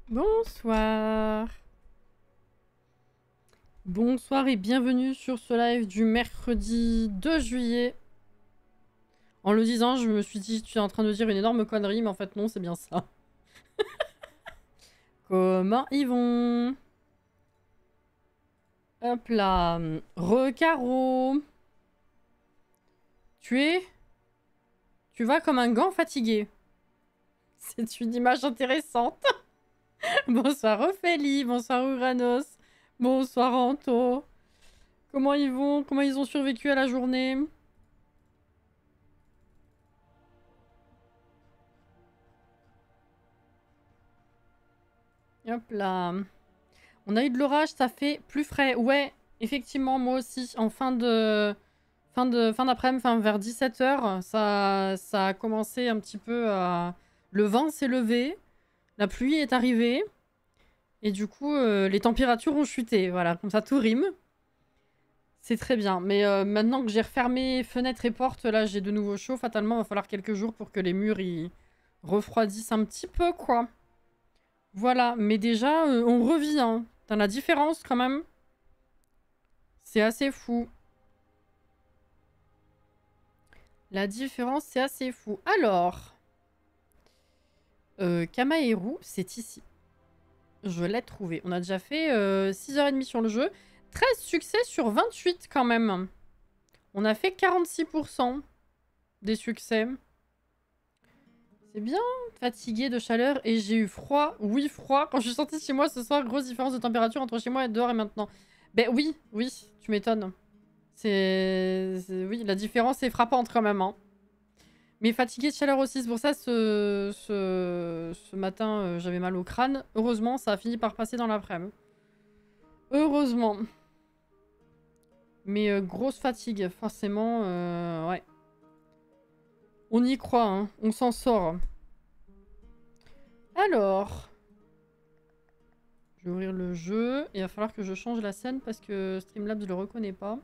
Bonsoir. Bonsoir et bienvenue sur ce live du mercredi 2 juillet. En le disant, je me suis dit, tu es en train de dire une énorme connerie, mais en fait non, c'est bien ça. Comment ils vont? Hop là. Recaro. Tu vas comme un gant fatigué. C'est une image intéressante. Bonsoir Ophélie, bonsoir Uranos, bonsoir Anto. Comment ils vont? Comment ils ont survécu à la journée? Hop là. On a eu de l'orage, ça fait plus frais. Ouais, effectivement, moi aussi. En fin d'après-midi, vers 17 h, ça a commencé un petit peu à... Le vent s'est levé, la pluie est arrivée, et du coup, les températures ont chuté. Voilà, comme ça, tout rime. C'est très bien. Mais maintenant que j'ai refermé fenêtres et portes, là, j'ai de nouveau chaud. Fatalement, il va falloir quelques jours pour que les murs, ils refroidissent un petit peu, quoi. Voilà, mais déjà, on revit, hein. T'as la différence, quand même. C'est assez fou. La différence, c'est assez fou. Alors, Kamaeru, c'est ici. Je l'ai trouvé. On a déjà fait 6h30 sur le jeu. 13 succès sur 28 quand même. On a fait 46% des succès. C'est bien. Fatigué de chaleur et j'ai eu froid. Oui, froid. Quand je suis sortie de chez moi ce soir, grosse différence de température entre chez moi et dehors et maintenant. Ben oui, tu m'étonnes. Oui, la différence est frappante quand même, hein. Mais fatigué de chaleur aussi, c'est pour ça ce matin j'avais mal au crâne. Heureusement, ça a fini par passer dans l'après-midi. Heureusement. Mais grosse fatigue, forcément, ouais. On y croit, hein. On s'en sort. Alors, je vais ouvrir le jeu. Il va falloir que je change la scène parce que Streamlabs ne le reconnaît pas.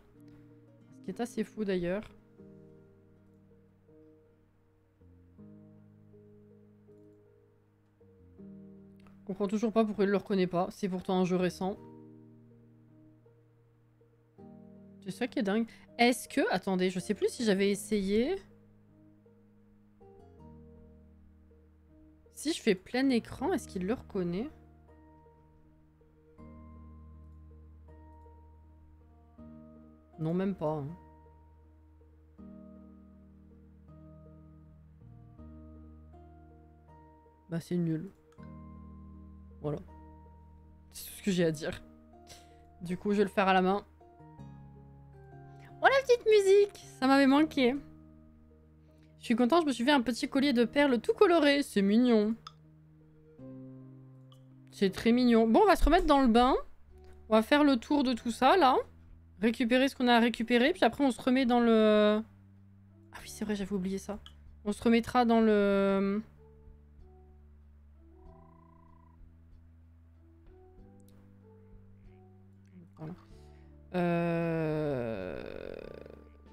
Ce qui est assez fou d'ailleurs. Je comprends toujours pas pourquoi il le reconnaît pas. C'est pourtant un jeu récent. C'est ça qui est dingue. Est-ce que... Attendez, je sais plus si j'avais essayé. Si je fais plein écran, est-ce qu'il le reconnaît? Non, même pas. Hein. Bah, c'est nul. Voilà. C'est tout ce que j'ai à dire. Du coup, je vais le faire à la main. Oh, la petite musique! Ça m'avait manqué. Je suis contente, je me suis fait un petit collier de perles tout coloré. C'est mignon. C'est très mignon. Bon, on va se remettre dans le bain. On va faire le tour de tout ça, là. Récupérer ce qu'on a à récupérer. Puis après, on se remet dans le... Ah oui, c'est vrai, j'avais oublié ça. On se remettra dans le... Voilà.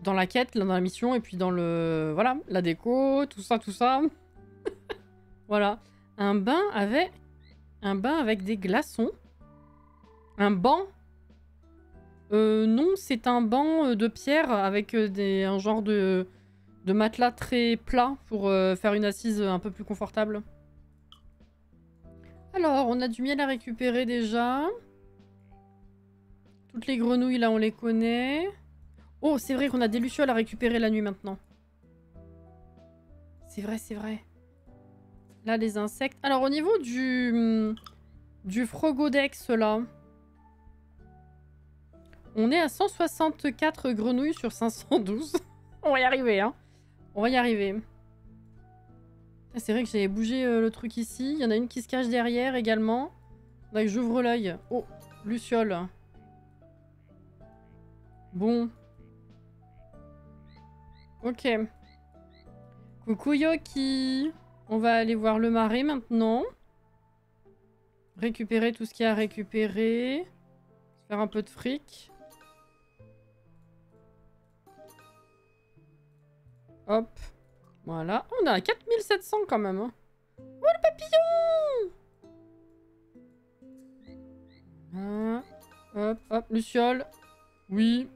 Dans la quête, dans la mission, et puis dans le... Voilà, la déco, tout ça, tout ça. Voilà. Un bain avec des glaçons. Un banc. Non, c'est un banc de pierre avec un genre de matelas très plat pour faire une assise un peu plus confortable. Alors, on a du miel à récupérer déjà. Toutes les grenouilles, là, on les connaît. Oh, c'est vrai qu'on a des lucioles à récupérer la nuit maintenant. C'est vrai, c'est vrai. Là, les insectes. Alors, au niveau du Frogodex, là, on est à 164 grenouilles sur 512. On va y arriver, hein. On va y arriver. C'est vrai que j'avais bougé le truc ici. Il y en a une qui se cache derrière également. Là, j'ouvre l'œil. Oh, luciole. Bon. Ok. Coucou Yoki. On va aller voir le marais maintenant. Récupérer tout ce qu'il y a à récupérer. Se faire un peu de fric. Hop. Voilà. On a 4700 quand même. Hein. Oh, le papillon! Hop, hop, Luciole. Oui.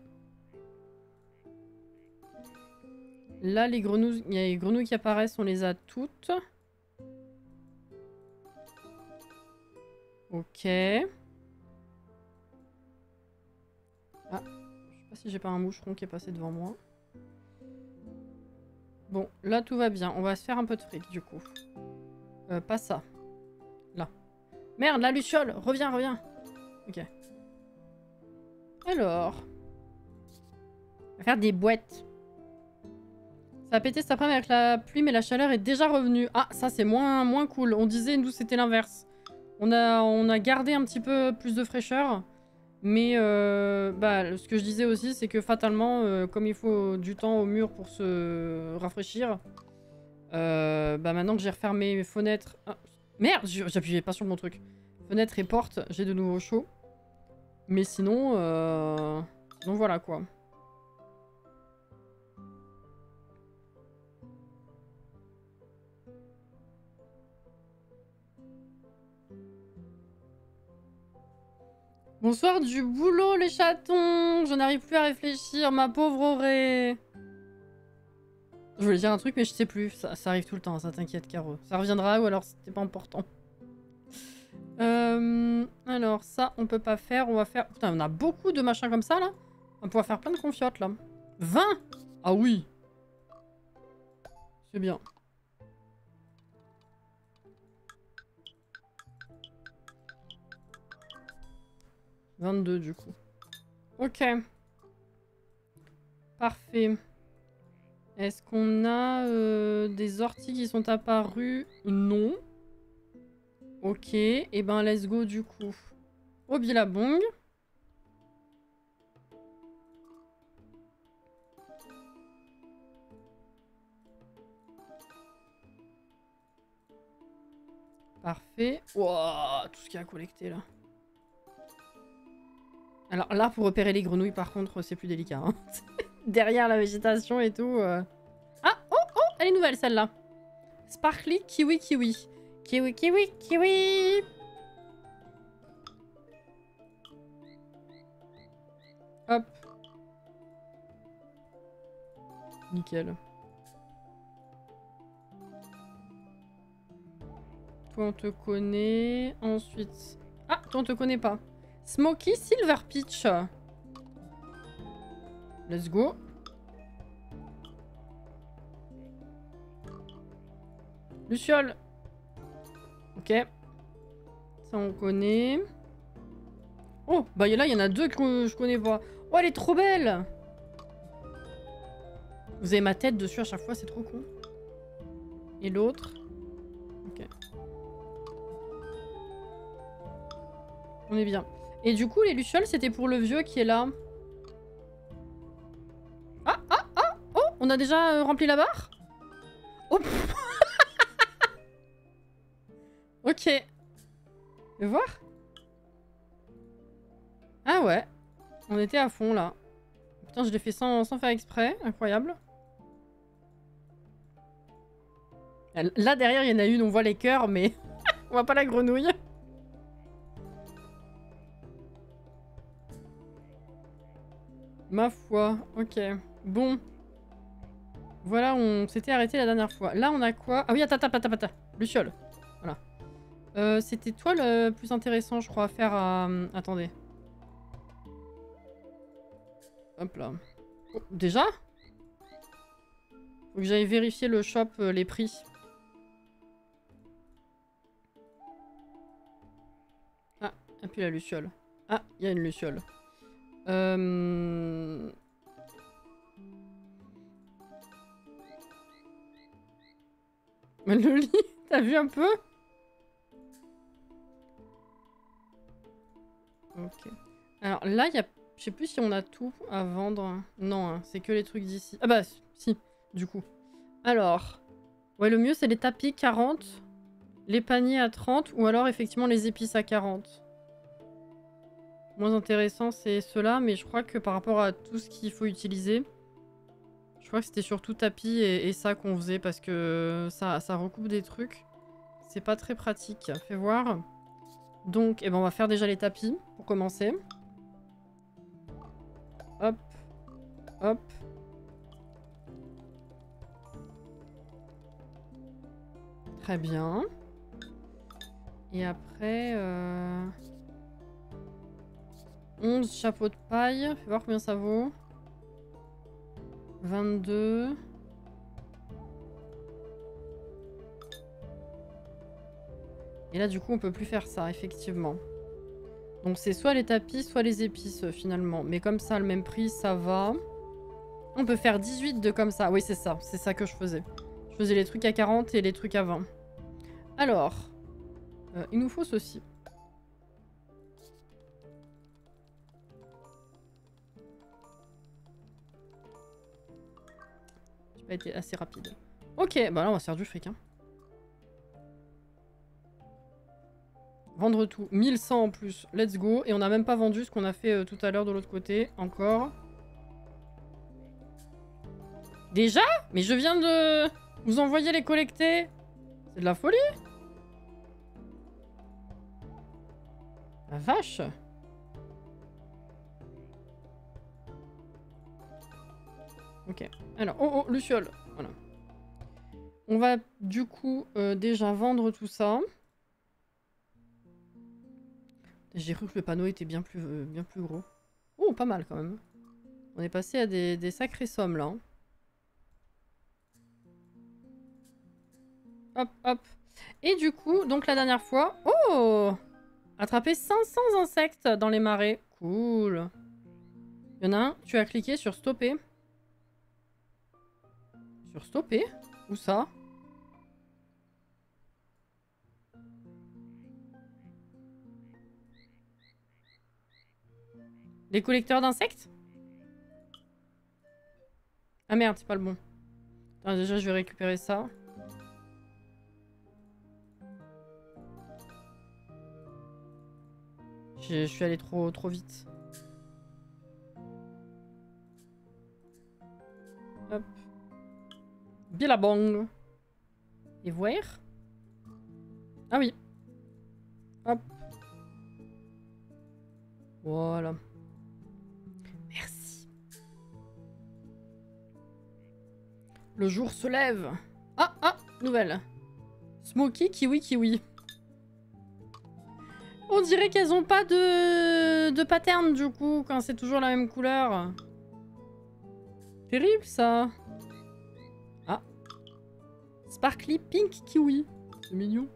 Là, les grenouilles, il y a les grenouilles qui apparaissent, on les a toutes. Ok. Ah. Je sais pas si j'ai pas un moucheron qui est passé devant moi. Bon, là tout va bien. On va se faire un peu de fric du coup. Pas ça. Là. Merde, la Luciole. Reviens, reviens. Ok. Alors. On va faire des boîtes. Ça a pété cet après-midi avec la pluie, mais la chaleur est déjà revenue. Ah, ça c'est moins cool. On disait, nous, c'était l'inverse. On a gardé un petit peu plus de fraîcheur. Mais bah, ce que je disais aussi, c'est que fatalement, comme il faut du temps au mur pour se rafraîchir, bah maintenant que j'ai refermé mes fenêtres... Ah, merde, j'appuyais pas sur mon truc. Fenêtres et portes, j'ai de nouveau chaud. Mais sinon, donc voilà quoi. Bonsoir du boulot les chatons. Je n'arrive plus à réfléchir, ma pauvre Aurée. Je voulais dire un truc mais je sais plus. Ça arrive tout le temps, ça t'inquiète Caro. Ça reviendra ou alors c'était pas important. Alors ça on peut pas faire. On va faire... Putain on a beaucoup de machins comme ça là. On va pouvoir faire plein de confiottes là. 20. Ah oui. C'est bien. « 22 du coup. Ok. Parfait. Est-ce qu'on a des orties qui sont apparues? Non. Ok. Et ben let's go du coup. Au Billabong. Parfait. Wow, tout ce qu'il y a à collecter là. Alors là, pour repérer les grenouilles, par contre, c'est plus délicat. Hein. Derrière la végétation et tout. Ah, oh, oh, elle est nouvelle celle-là. Sparkly Kiwi Kiwi. Kiwi Kiwi Kiwi. Hop. Nickel. Toi, on te connaît. Ensuite... Ah, toi, on te connaît pas. Smoky Silver Peach. Let's go. Luciole. Ok. Ça, on connaît. Oh, bah là, il y en a deux que je connais pas. Oh, elle est trop belle. Vous avez ma tête dessus à chaque fois, c'est trop con. Et l'autre. Ok. On est bien. Et du coup, les lucioles, c'était pour le vieux qui est là. Ah, ah, ah. Oh, on a déjà rempli la barre. Oh. Ok. Je vais voir. Ah ouais. On était à fond, là. Putain, je l'ai fait sans faire exprès. Incroyable. Là, derrière, il y en a une. On voit les cœurs, mais on voit pas la grenouille. Ma foi. Ok. Bon. Voilà, on s'était arrêté la dernière fois. Là, on a quoi? Ah oui, attends. Luciole. Voilà. C'était toi le plus intéressant, je crois, à faire à... Attendez. Hop là. Oh, déjà? Faut que j'aille vérifier le shop, les prix. Ah, et puis la Luciole. Ah, il y a une Luciole. Le lit, t'as vu un peu? Ok. Alors là, il y a... Je sais plus si on a tout à vendre. Non, hein, c'est que les trucs d'ici. Ah bah, si, du coup. Alors... Ouais, le mieux, c'est les tapis 40. Les paniers à 30. Ou alors, effectivement, les épices à 40. Moins intéressant, c'est ceux-là. Mais je crois que par rapport à tout ce qu'il faut utiliser... Je crois que c'était surtout tapis et ça qu'on faisait. Parce que ça recoupe des trucs. C'est pas très pratique. Fais voir. Donc, eh ben, on va faire déjà les tapis pour commencer. Hop. Hop. Très bien. Et après... 11 chapeaux de paille. Fais voir combien ça vaut. 22. Et là, du coup, on peut plus faire ça, effectivement. Donc, c'est soit les tapis, soit les épices, finalement. Mais comme ça, le même prix, ça va. On peut faire 18 de comme ça. Oui, c'est ça. C'est ça que je faisais. Je faisais les trucs à 40 et les trucs à 20. Alors, il nous faut ceci. J'ai pas été assez rapide. Ok, bah là, on va se faire du fric, hein. Vendre tout. 1100 en plus. Let's go. Et on n'a même pas vendu ce qu'on a fait tout à l'heure de l'autre côté. Encore. Déjà? Mais je viens de vous envoyer les collecter. C'est de la folie. La vache. Ok. Alors, oh, Luciole. Voilà. On va du coup déjà vendre tout ça. J'ai cru que le panneau était bien plus gros. Oh, pas mal quand même. On est passé à des sacrées sommes là. Hein. Hop, hop. Et du coup, donc la dernière fois... Oh! Attraper 500 insectes dans les marais. Cool. Il y en a un, tu as cliqué sur stopper. Sur stopper? Où ça? Les collecteurs d'insectes? Ah merde, c'est pas le bon. Attends, déjà, je vais récupérer ça. Je suis allé trop vite. Hop. Billabong. Et voir. Ah oui. Hop. Voilà. Merci. Le jour se lève. Ah, ah, nouvelle. Smoky, kiwi, kiwi. On dirait qu'elles ont pas de pattern du coup, quand c'est toujours la même couleur. Terrible ça. Ah. Sparkly pink kiwi. C'est mignon.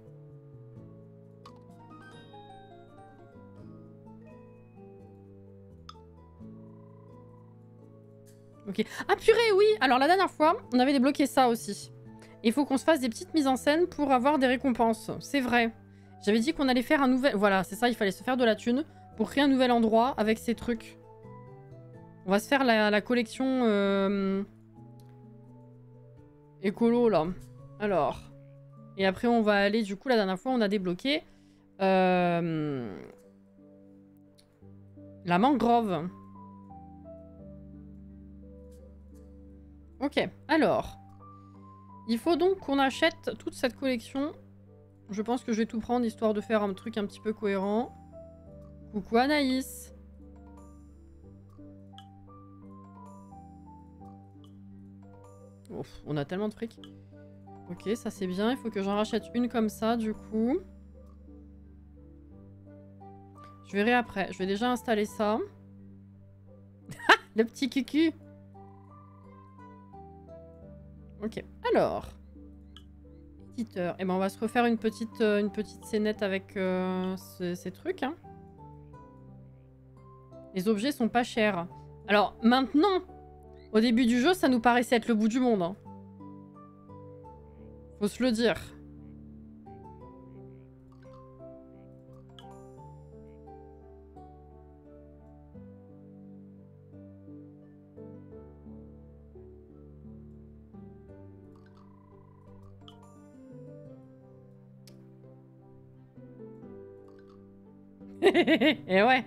Ok. Ah purée, oui. Alors la dernière fois, on avait débloqué ça aussi. Il faut qu'on se fasse des petites mises en scène pour avoir des récompenses. C'est vrai. J'avais dit qu'on allait faire un nouvel... Voilà, c'est ça, il fallait se faire de la thune pour créer un nouvel endroit avec ces trucs. On va se faire la collection écolo, là. Alors. Et après, on va aller... Du coup, la dernière fois, on a débloqué... la mangrove. Ok, alors. Il faut donc qu'on achète toute cette collection. Je pense que je vais tout prendre, histoire de faire un truc un petit peu cohérent. Coucou Anaïs. Ouf, on a tellement de fric. Ok, ça c'est bien. Il faut que j'en rachète une comme ça, du coup. Je verrai après. Je vais déjà installer ça. Le petit cucu. Ok, alors. Éditeur. Et ben on va se refaire une petite scénette avec ces trucs. Hein. Les objets sont pas chers. Alors, maintenant, au début du jeu, ça nous paraissait être le bout du monde. Hein. Faut se le dire. Et ouais.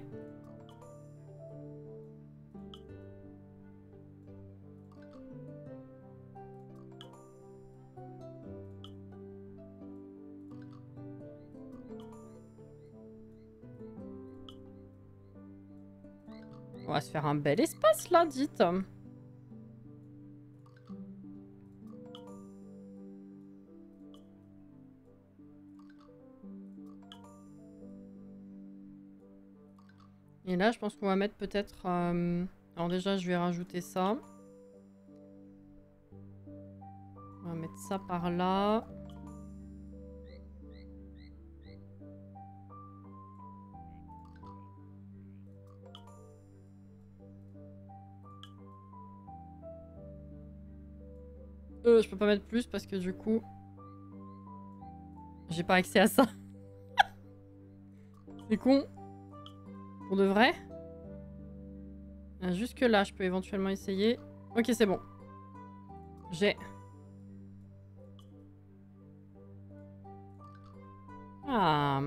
On va se faire un bel espace là, dites. Et là, je pense qu'on va mettre peut-être... Alors déjà, je vais rajouter ça. On va mettre ça par là. Je peux pas mettre plus parce que du coup... J'ai pas accès à ça. C'est con. Pour de vrai. Jusque là, je peux éventuellement essayer. Ok, c'est bon. J'ai... Ah...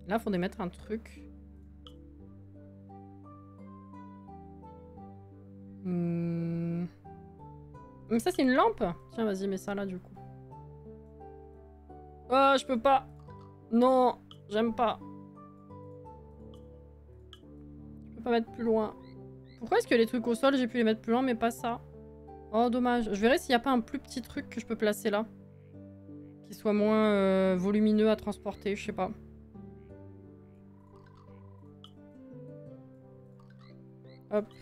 Là, faudrait mettre un truc. Mais ça, c'est une lampe. Tiens, vas-y, mets ça là, du coup. Oh, je peux pas. Non, j'aime pas. Je peux pas mettre plus loin. Pourquoi est-ce que les trucs au sol, j'ai pu les mettre plus loin, mais pas ça? Oh, dommage. Je verrai s'il n'y a pas un plus petit truc que je peux placer là. Qui soit moins volumineux à transporter, je sais pas. Hop.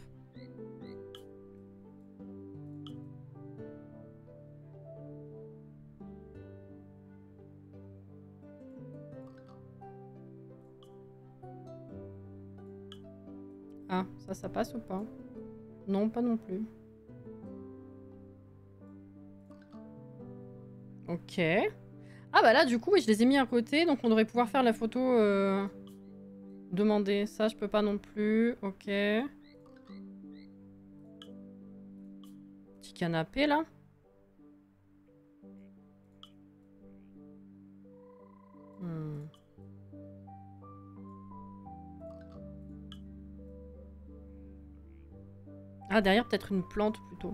Ah, ça passe ou pas? Non, pas non plus. Ok. Ah bah là, du coup, oui, je les ai mis à côté, donc on devrait pouvoir faire la photo demandée. Ça, je peux pas non plus. Ok. Petit canapé, là. Ah, derrière, peut-être une plante, plutôt.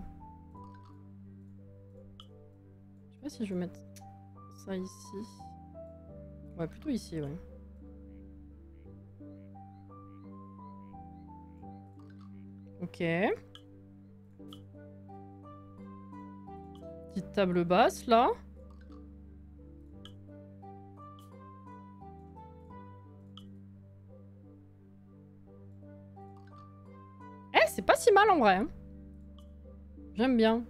Je sais pas si je vais mettre ça ici. Ouais, plutôt ici, ouais. Ok. Petite table basse, là. Eh, c'est pas si mal, en vrai. Hein. J'aime bien.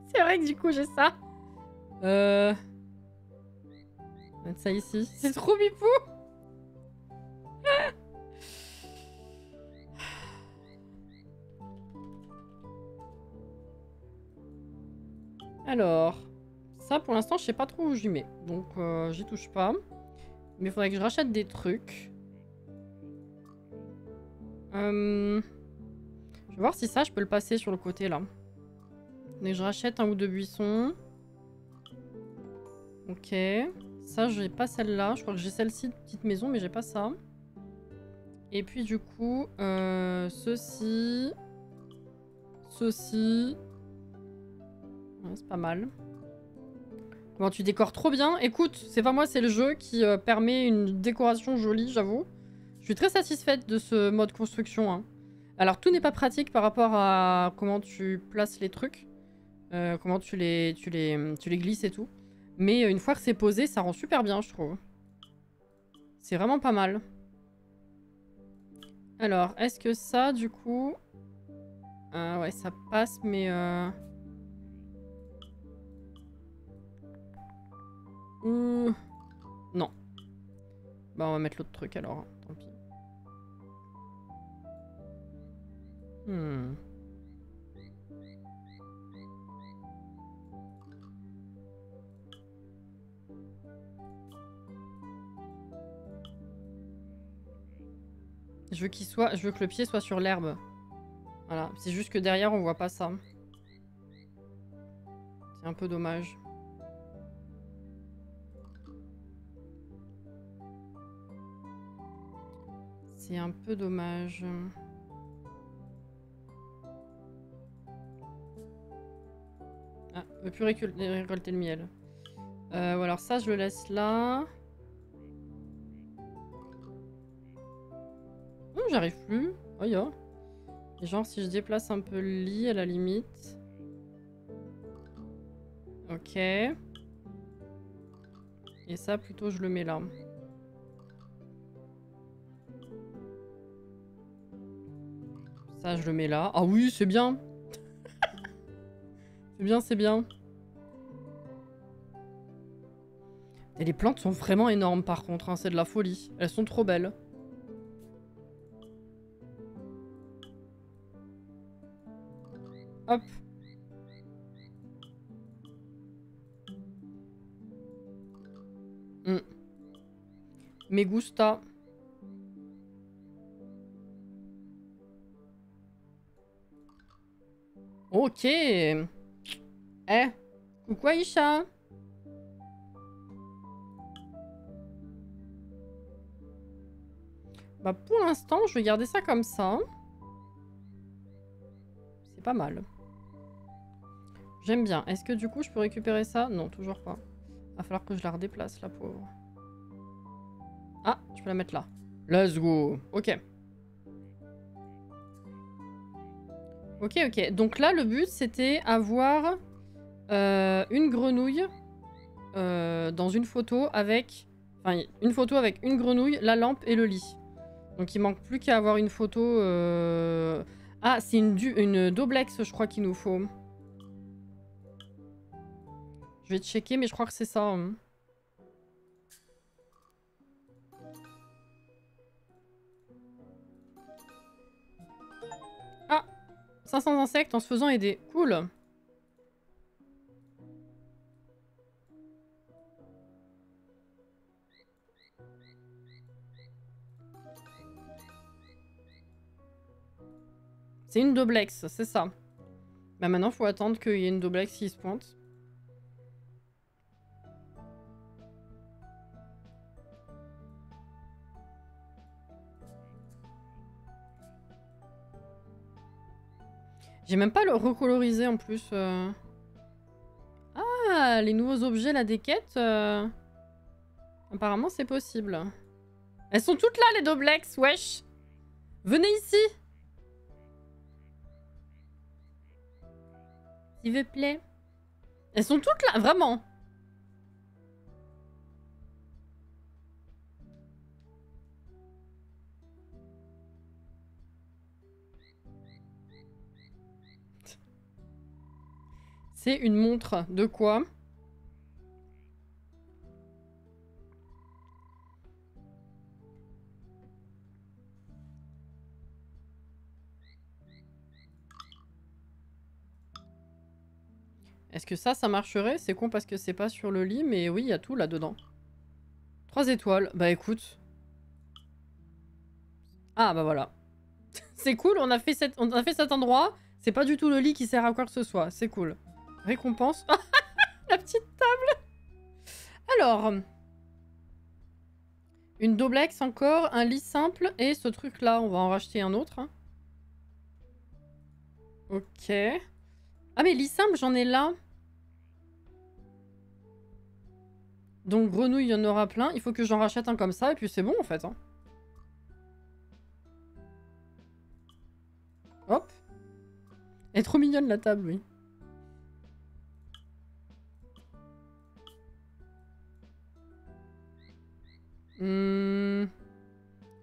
C'est vrai que du coup, j'ai ça. On va mettre ça ici. C'est trop bipou. Alors, ça pour l'instant, je sais pas trop où j'y mets. Donc, j'y touche pas. Mais il faudrait que je rachète des trucs. Je vais voir si ça, je peux le passer sur le côté là. Mais je rachète un ou deux buissons. Ok. Ça, j'ai pas celle-là. Je crois que j'ai celle-ci de petite maison, mais j'ai pas ça. Et puis du coup, ceci. Ceci. Ouais, c'est pas mal. Comment tu décores trop bien. Écoute, c'est pas moi, c'est le jeu qui permet une décoration jolie, j'avoue. Je suis très satisfaite de ce mode construction. Hein. Alors, tout n'est pas pratique par rapport à comment tu places les trucs. Comment tu les glisses et tout. Mais une fois que c'est posé, ça rend super bien, je trouve. C'est vraiment pas mal. Alors, est-ce que ça, du coup... ouais, ça passe, mais... Non. Bah, on va mettre l'autre truc, alors. Tant pis. Je veux que le pied soit sur l'herbe. Voilà. C'est juste que derrière, on voit pas ça. C'est un peu dommage. C'est un peu dommage. Ah, on peut plus récolter le miel. Ou alors ça, je le laisse là. J'arrive plus. Oh, ya. Et genre si je déplace un peu le lit à la limite. Ok. Et ça plutôt je le mets là. Ça je le mets là. Ah oui c'est bien. C'est bien, c'est bien. Et les plantes sont vraiment énormes par contre, hein, c'est de la folie. Elles sont trop belles. Hop. Me gusta. Ok. Coucou Aïcha. Bah pour l'instant, je vais garder ça comme ça. C'est pas mal. J'aime bien. Est-ce que du coup, je peux récupérer ça? Non, toujours pas. Va falloir que je la redéplace, la pauvre. Ah, je peux la mettre là. Let's go. Ok. Ok, ok. Donc là, le but, c'était avoir une grenouille dans une photo avec... Enfin, une photo avec une grenouille, la lampe et le lit. Donc il manque plus qu'à avoir une photo... Ah, c'est une doblex, je crois qu'il nous faut. Je vais checker, mais je crois que c'est ça. Hein. Ah 500 insectes en se faisant aider. Cool. C'est une doblex, c'est ça. Bah maintenant, faut attendre qu'il y ait une doblex qui se pointe. J'ai même pas le recolorisé en plus. Ah, les nouveaux objets, là, des quêtes. Apparemment, c'est possible. Elles sont toutes là, les doblex, wesh. Venez ici. S'il vous plaît. Elles sont toutes là, vraiment. C'est une montre de quoi? Est-ce que ça marcherait? C'est con parce que c'est pas sur le lit, mais oui, il y a tout là-dedans. 3 étoiles. Bah écoute. Ah bah voilà. C'est cool, on a fait cet endroit. C'est pas du tout le lit qui sert à quoi que ce soit. C'est cool. Récompense. La petite table. Alors. Une doblex encore, un lit simple et ce truc-là. On va en racheter un autre. Hein. Ok. Ah mais lit simple, j'en ai là. Donc grenouille, il y en aura plein. Il faut que j'en rachète un comme ça et puis c'est bon en fait. Hein. Hop. Elle est trop mignonne la table, oui.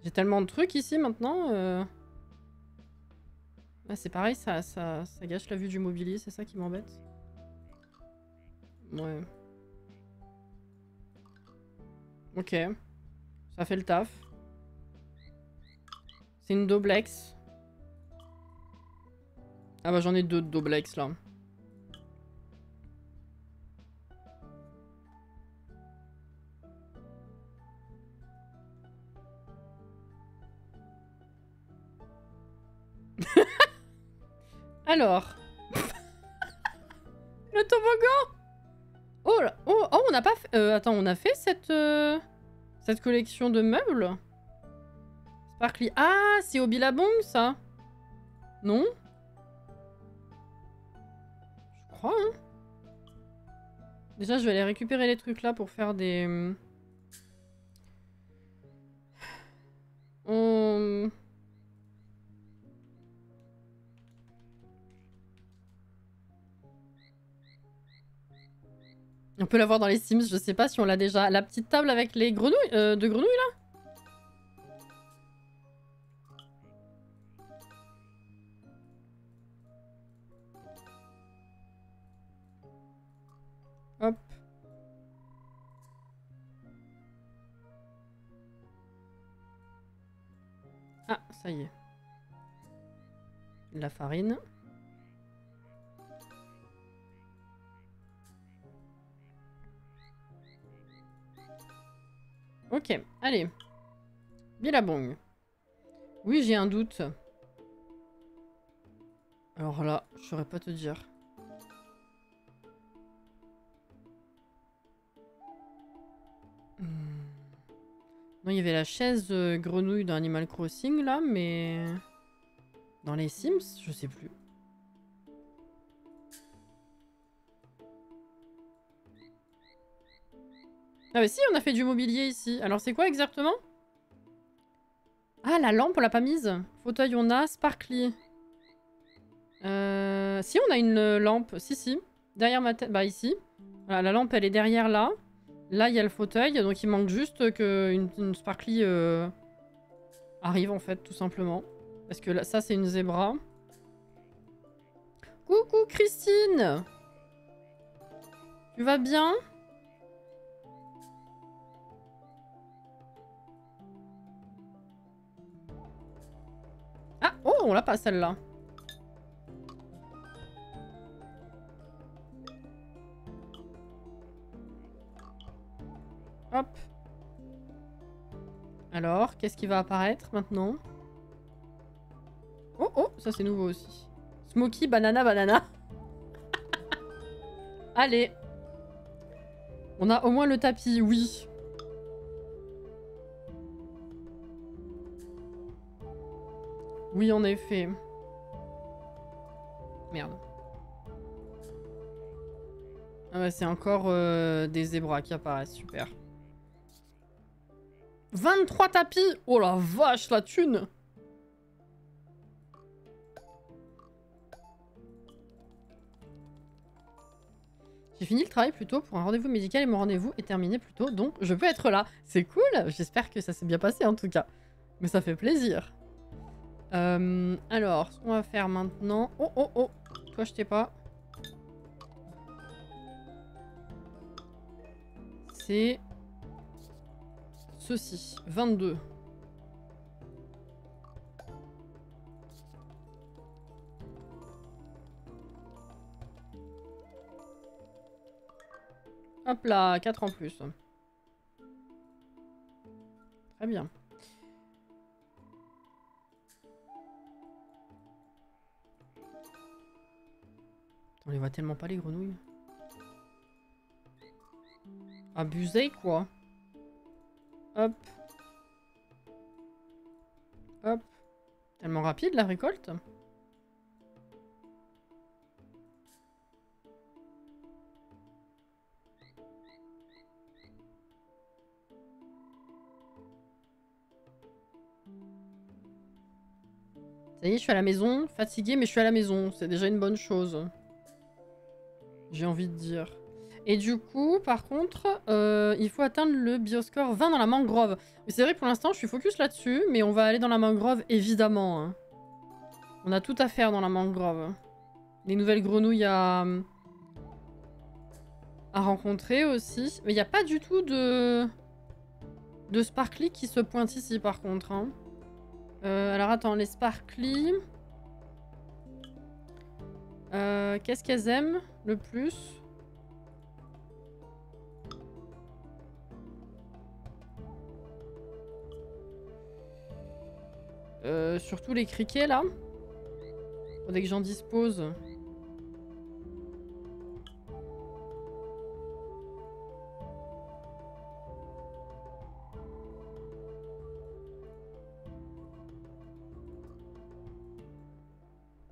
J'ai tellement de trucs ici maintenant. Ah, c'est pareil, ça gâche la vue du mobilier, c'est ça qui m'embête. Ouais. Ok. Ça fait le taf. C'est une doblex. Ah bah j'en ai 2 de doblex là. Alors. Le toboggan. Oh là. Oh, on n'a pas fait... attends, on a fait cette collection de meubles. Sparkly. Ah, c'est au Billabong ça. Non? Je crois, hein. Déjà, je vais aller récupérer les trucs là pour faire des... On peut la voir dans les Sims, je sais pas si on l'a déjà. La petite table avec les grenouilles, de grenouilles là. Hop. Ah, ça y est. De la farine. Ok, allez. Billabong. Oui, j'ai un doute. Alors là, je saurais pas te dire. Non, il y avait la chaise grenouille dans Animal Crossing là, mais... Dans les Sims, je sais plus. Ah bah si, on a fait du mobilier ici. Alors c'est quoi exactement? Ah, la lampe, on l'a pas mise. Fauteuil, on a. Sparkly. Si, on a une lampe. Si, si. Derrière ma tête. Bah ici. Voilà, la lampe, elle est derrière là. Là, il y a le fauteuil. Donc il manque juste qu'une Sparkly arrive en fait, tout simplement. Parce que là, ça, c'est une zébra. Coucou Christine! Tu vas bien? Ah! Oh, on l'a pas celle-là. Hop. Alors, qu'est-ce qui va apparaître maintenant? Oh, oh, ça c'est nouveau aussi. Smoky, banana, banana. Allez. On a au moins le tapis, oui. Oui, en effet. Merde. Ah ouais, c'est encore des zébras qui apparaissent, super. 23 tapis! Oh la vache, la thune! J'ai fini le travail plus tôt pour un rendez-vous médical et mon rendez-vous est terminé plus tôt, donc je peux être là. C'est cool! J'espère que ça s'est bien passé en tout cas. Mais ça fait plaisir. Alors, ce qu'on va faire maintenant... Oh, oh, oh! Toi, je t'ai pas. C'est... ceci. 22. Hop là, 4 en plus. Très bien. On les voit tellement pas les grenouilles. Abusé quoi. Hop. Hop. Tellement rapide la récolte. Ça y est, je suis à la maison. Fatiguée, mais je suis à la maison. C'est déjà une bonne chose. J'ai envie de dire. Et du coup, par contre, il faut atteindre le bioscore 20 dans la mangrove. C'est vrai que pour l'instant, je suis focus là-dessus, mais on va aller dans la mangrove, évidemment. Hein. On a tout à faire dans la mangrove. Les nouvelles grenouilles à rencontrer aussi. Mais il n'y a pas du tout de sparkly qui se pointe ici, par contre. Hein. Alors attends, les sparkly... Qu'est-ce qu'elles aiment le plus? Surtout les criquets là. Dès que j'en dispose.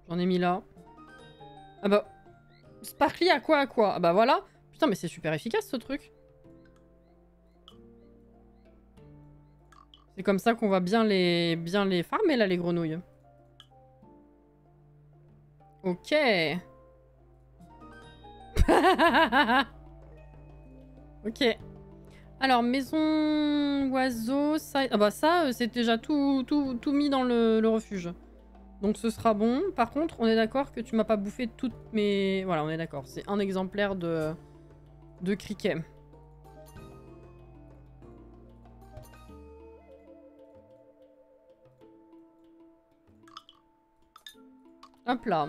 J'en ai mis là. Ah bah... Sparkly à quoi à quoi? Ah bah voilà. Putain mais c'est super efficace ce truc. C'est comme ça qu'on va bien les farmer là les grenouilles. Ok. Ok. Alors, maison oiseau, ça... Ah bah ça, c'est déjà tout mis dans le refuge. Donc ce sera bon. Par contre, on est d'accord que tu m'as pas bouffé toutes mes... Voilà, on est d'accord. C'est un exemplaire de criquet. Hop là.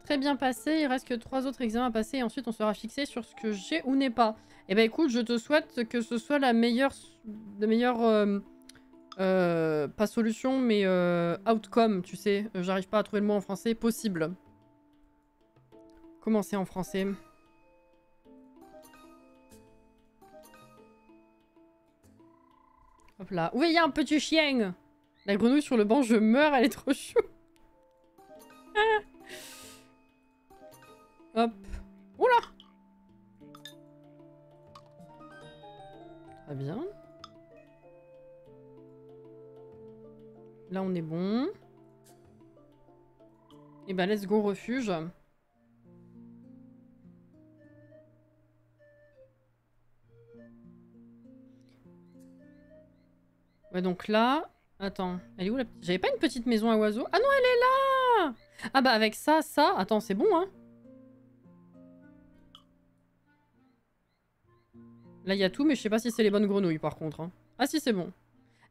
Très bien passé. Il reste que 3 autres examens à passer. Et ensuite, on sera fixé sur ce que j'ai ou n'ai pas. Eh ben écoute, je te souhaite que ce soit la meilleure... pas solution, mais outcome, tu sais. J'arrive pas à trouver le mot en français. Possible. Comment c'est en français? Hop là. Oui, il y a un petit chien. La grenouille sur le banc, je meurs, elle est trop chou. Hop. Oula. Très bien. Là, on est bon. Et ben, let's go refuge. Ouais, donc là... Attends, elle est où la... J'avais pas une petite maison à oiseaux? Ah non, elle est là! Ah bah avec ça... Attends, c'est bon, hein? Là, il y a tout, mais je sais pas si c'est les bonnes grenouilles, par contre. Hein. Ah si, c'est bon.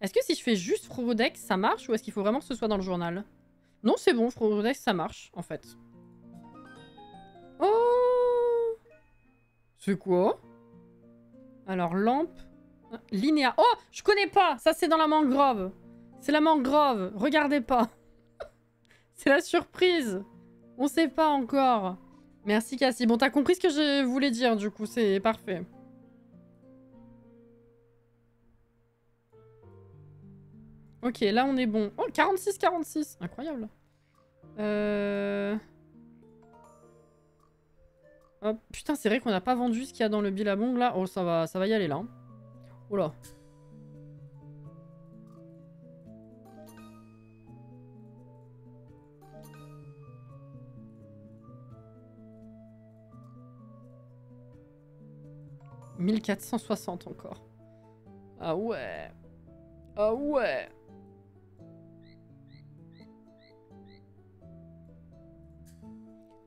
Est-ce que si je fais juste Frodex, ça marche? Ou est-ce qu'il faut vraiment que ce soit dans le journal? Non, c'est bon, Frodex, ça marche, en fait. Oh! C'est quoi? Alors, lampe... Linéa. Oh! Je connais pas! Ça, c'est dans la mangrove. C'est la mangrove. Regardez pas. C'est la surprise. On sait pas encore. Merci, Cassie. Bon, t'as compris ce que je voulais dire, du coup. C'est parfait. Ok, là, on est bon. Oh, 46-46. Incroyable. Hop. Putain, c'est vrai qu'on n'a pas vendu ce qu'il y a dans le Billabong, là. Oh, ça va y aller, là. Oh là. « 1460 encore. Ah ouais. Ah ouais.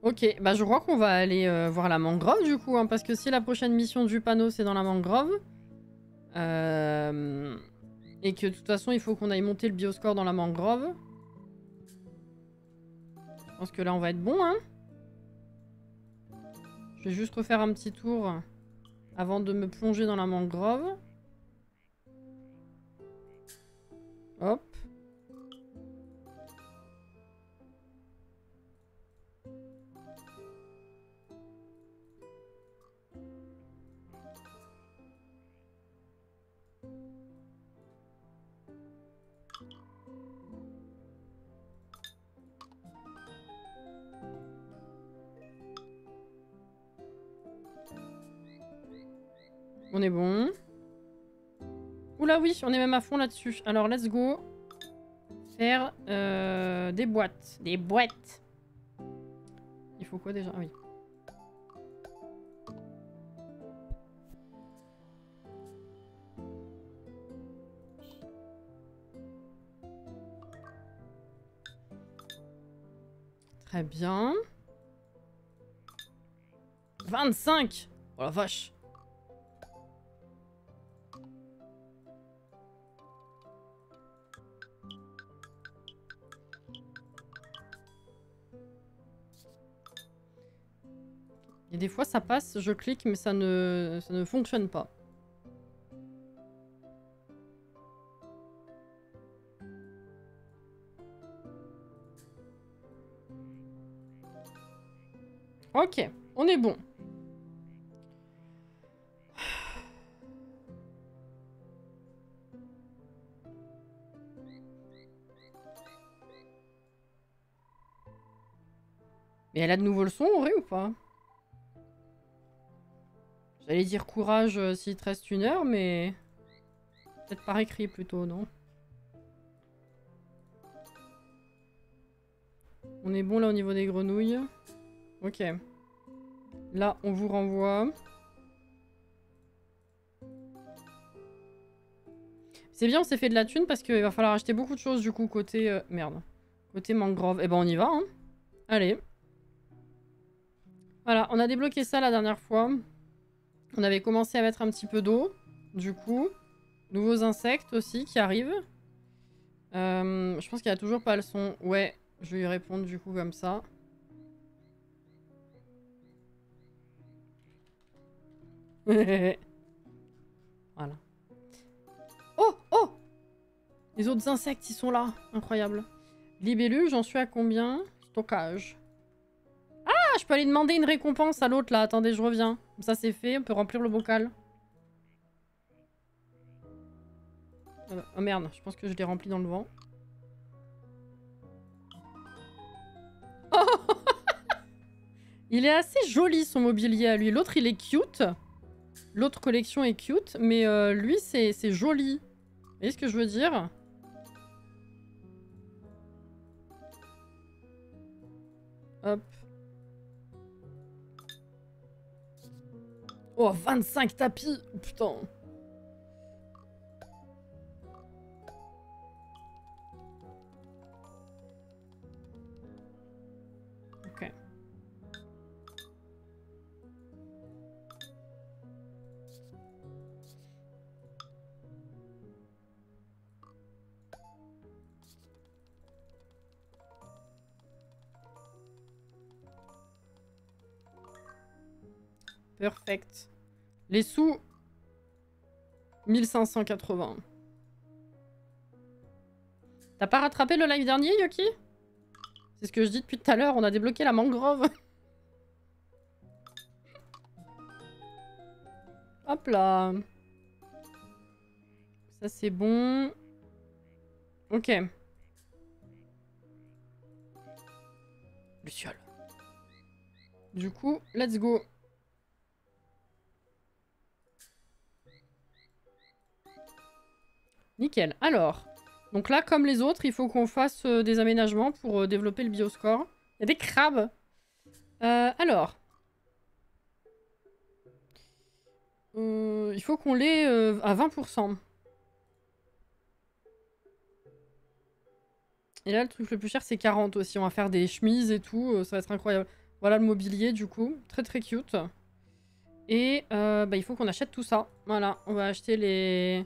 Ok, bah je crois qu'on va aller voir la mangrove du coup, hein, parce que si la prochaine mission du panneau c'est dans la mangrove, et que de toute façon il faut qu'on aille monter le bioscore dans la mangrove, je pense que là on va être bon, hein. Je vais juste refaire un petit tour avant de me plonger dans la mangrove. Hop. On est bon. Oula oui, on est même à fond là-dessus. Alors let's go. Faire des boîtes. Des boîtes. Il faut quoi déjà? Ah oui. Très bien. 25! Oh la vache! Et des fois ça passe, je clique mais ça ne fonctionne pas. Ok, on est bon. Mais elle a de nouveau le son, Auré, ou pas? J'allais dire courage s'il te reste 1 heure, mais... Peut-être par écrit plutôt, non? On est bon là au niveau des grenouilles. Ok. Là, on vous renvoie. C'est bien, on s'est fait de la thune parce qu'il va falloir acheter beaucoup de choses du coup côté... merde. Côté mangrove. Eh ben on y va, hein. Allez. Voilà, on a débloqué ça la dernière fois. On avait commencé à mettre un petit peu d'eau. Du coup, nouveaux insectes aussi qui arrivent. Je pense qu'il a toujours pas le son. Ouais, je vais lui répondre du coup comme ça. Voilà. Oh, oh! Les autres insectes, ils sont là. Incroyable. Libellule, j'en suis à combien? Stockage. Ah, je peux aller demander une récompense à l'autre là. Attendez, je reviens. Comme ça, c'est fait. On peut remplir le bocal. Oh merde, je pense que je l'ai rempli dans le vent. Oh il est assez joli son mobilier à lui. L'autre, il est cute. L'autre collection est cute. Mais lui, c'est joli. Vous voyez ce que je veux dire? Hop. Oh, 25 tapis. Oh, putain. Ok. Perfect. Les sous... 1580. T'as pas rattrapé le live dernier, Yoki? C'est ce que je dis depuis tout à l'heure, on a débloqué la mangrove. Hop là. Ça c'est bon. Ok. Luciole. Du coup, let's go. Nickel. Alors, donc là, comme les autres, il faut qu'on fasse des aménagements pour développer le bioscore. Il y a des crabes. Alors. Il faut qu'on l'ait à 20%. Et là, le truc le plus cher, c'est 40 aussi. On va faire des chemises et tout. Ça va être incroyable. Voilà le mobilier, du coup. Très, très cute. Et bah, il faut qu'on achète tout ça. Voilà. On va acheter les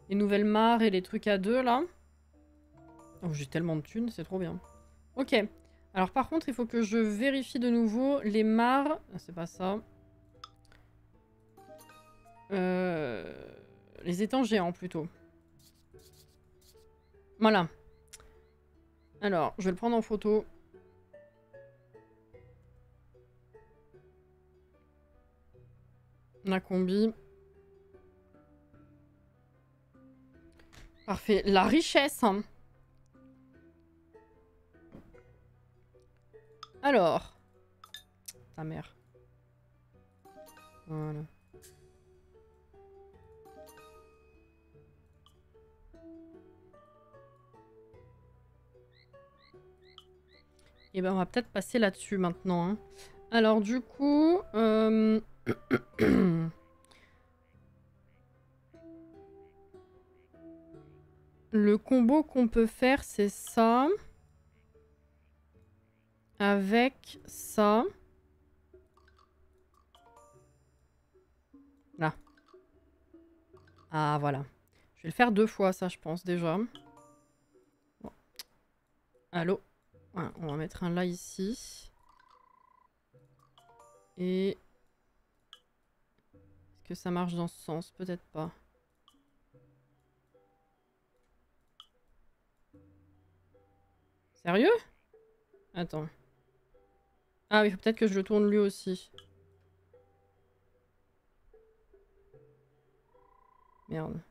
nouvelles mares et les trucs à deux, là. Oh, j'ai tellement de thunes. C'est trop bien. Ok. Alors, par contre, il faut que je vérifie de nouveau les mares. Ah, c'est pas ça. Les étangs géants, plutôt. Voilà. Alors, je vais le prendre en photo. La combi. Parfait. La richesse. Hein. Alors. Ta mère. Voilà. Et ben on va peut-être passer là-dessus maintenant. Hein. Alors du coup... le combo qu'on peut faire, c'est ça. Avec ça. Là. Ah, voilà. Je vais le faire 2 fois, ça, je pense, déjà. Bon. Allô? Voilà, on va mettre un là, ici. Et... est-ce que ça marche dans ce sens? Peut-être pas. Sérieux? Attends. Ah oui, faut peut-être que je le tourne lui aussi. Merde.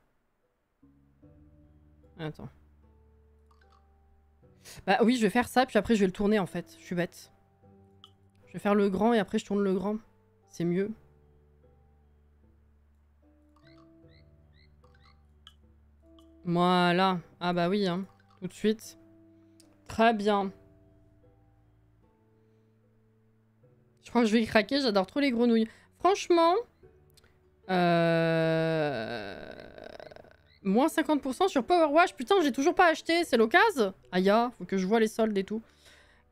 Attends. Bah oui, je vais faire ça, puis après je vais le tourner en fait. Je suis bête. Je vais faire le grand et après je tourne le grand. C'est mieux. Voilà. Ah bah oui, hein. Tout de suite. Très bien. Je crois que je vais craquer, j'adore trop les grenouilles. Franchement... Moins 50% sur Powerwash. Putain, j'ai toujours pas acheté. C'est l'occasion. Aïe, faut que je vois les soldes et tout.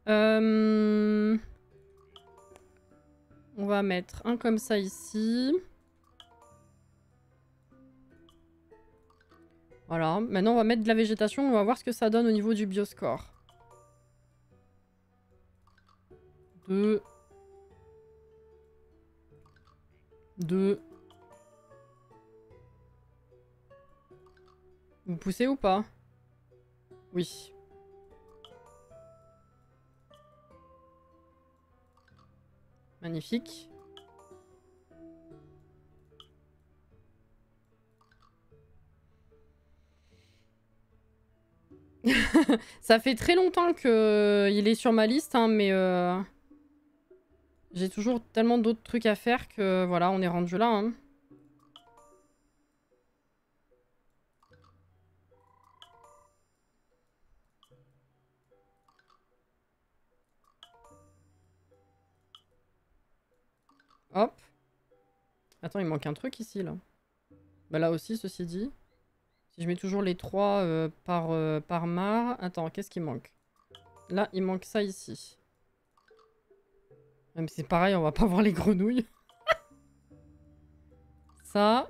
On va mettre un comme ça ici. Voilà. Maintenant, on va mettre de la végétation. On va voir ce que ça donne au niveau du bioscore. 2. 2. Vous poussez ou pas? Oui. Magnifique. Ça fait très longtemps qu'il est sur ma liste, hein, mais j'ai toujours tellement d'autres trucs à faire que voilà, on est rendu là. Hein. Hop. Attends, il manque un truc ici, là. Bah là aussi, ceci dit. Si je mets toujours les 3 par mare... Attends, qu'est-ce qui manque? Là, il manque ça ici. Même c'est pareil, on va pas voir les grenouilles. Ça.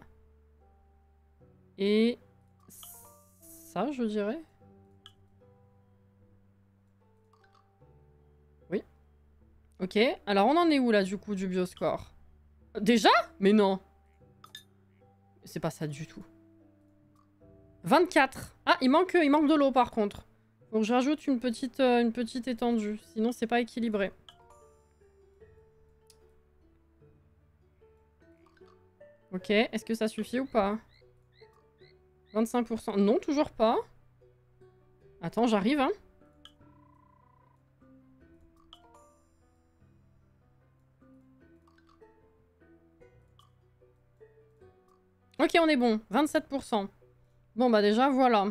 Et... ça, je dirais. Oui. Ok. Alors, on en est où, là, du coup, du bioscore? Déjà? Mais non. C'est pas ça du tout. 24. Ah, il manque de l'eau, par contre. Donc, je rajoute une petite étendue. Sinon, c'est pas équilibré. Ok, est-ce que ça suffit ou pas? 25%. Non, toujours pas. Attends, j'arrive, hein. Ok, on est bon. 27%. Bon, bah déjà, voilà.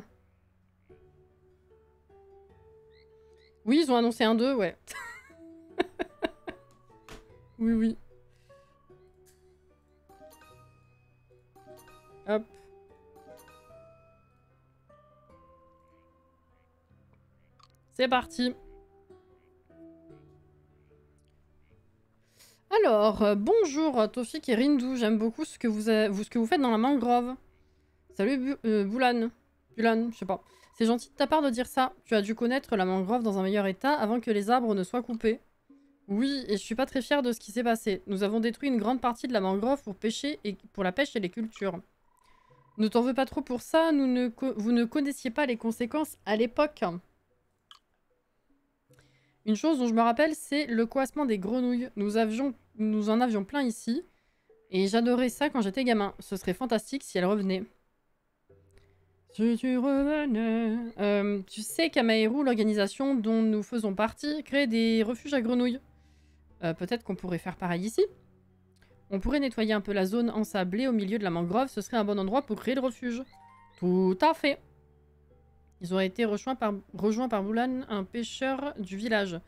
Oui, ils ont annoncé un 2, ouais. Oui, oui. Hop. C'est parti. Alors, bonjour Tofik et Rindou. J'aime beaucoup ce que vous faites dans la mangrove. Salut Bulan. Bulan, je sais pas. C'est gentil de ta part de dire ça. Tu as dû connaître la mangrove dans un meilleur état avant que les arbres ne soient coupés. Oui, et je suis pas très fière de ce qui s'est passé. Nous avons détruit une grande partie de la mangrove pour la pêche et les cultures. Ne t'en veux pas trop pour ça, vous ne connaissiez pas les conséquences à l'époque. Une chose dont je me rappelle, c'est le coassement des grenouilles. Nous en avions plein ici. Et j'adorais ça quand j'étais gamin. Ce serait fantastique si elles revenaient. Si tu revenais... tu sais qu'à Maïrou, l'organisation dont nous faisons partie, crée des refuges à grenouilles. Peut-être qu'on pourrait faire pareil ici. On pourrait nettoyer un peu la zone ensablée au milieu de la mangrove. Ce serait un bon endroit pour créer le refuge. Tout à fait. Ils ont été rejoints par Boulan, un pêcheur du village.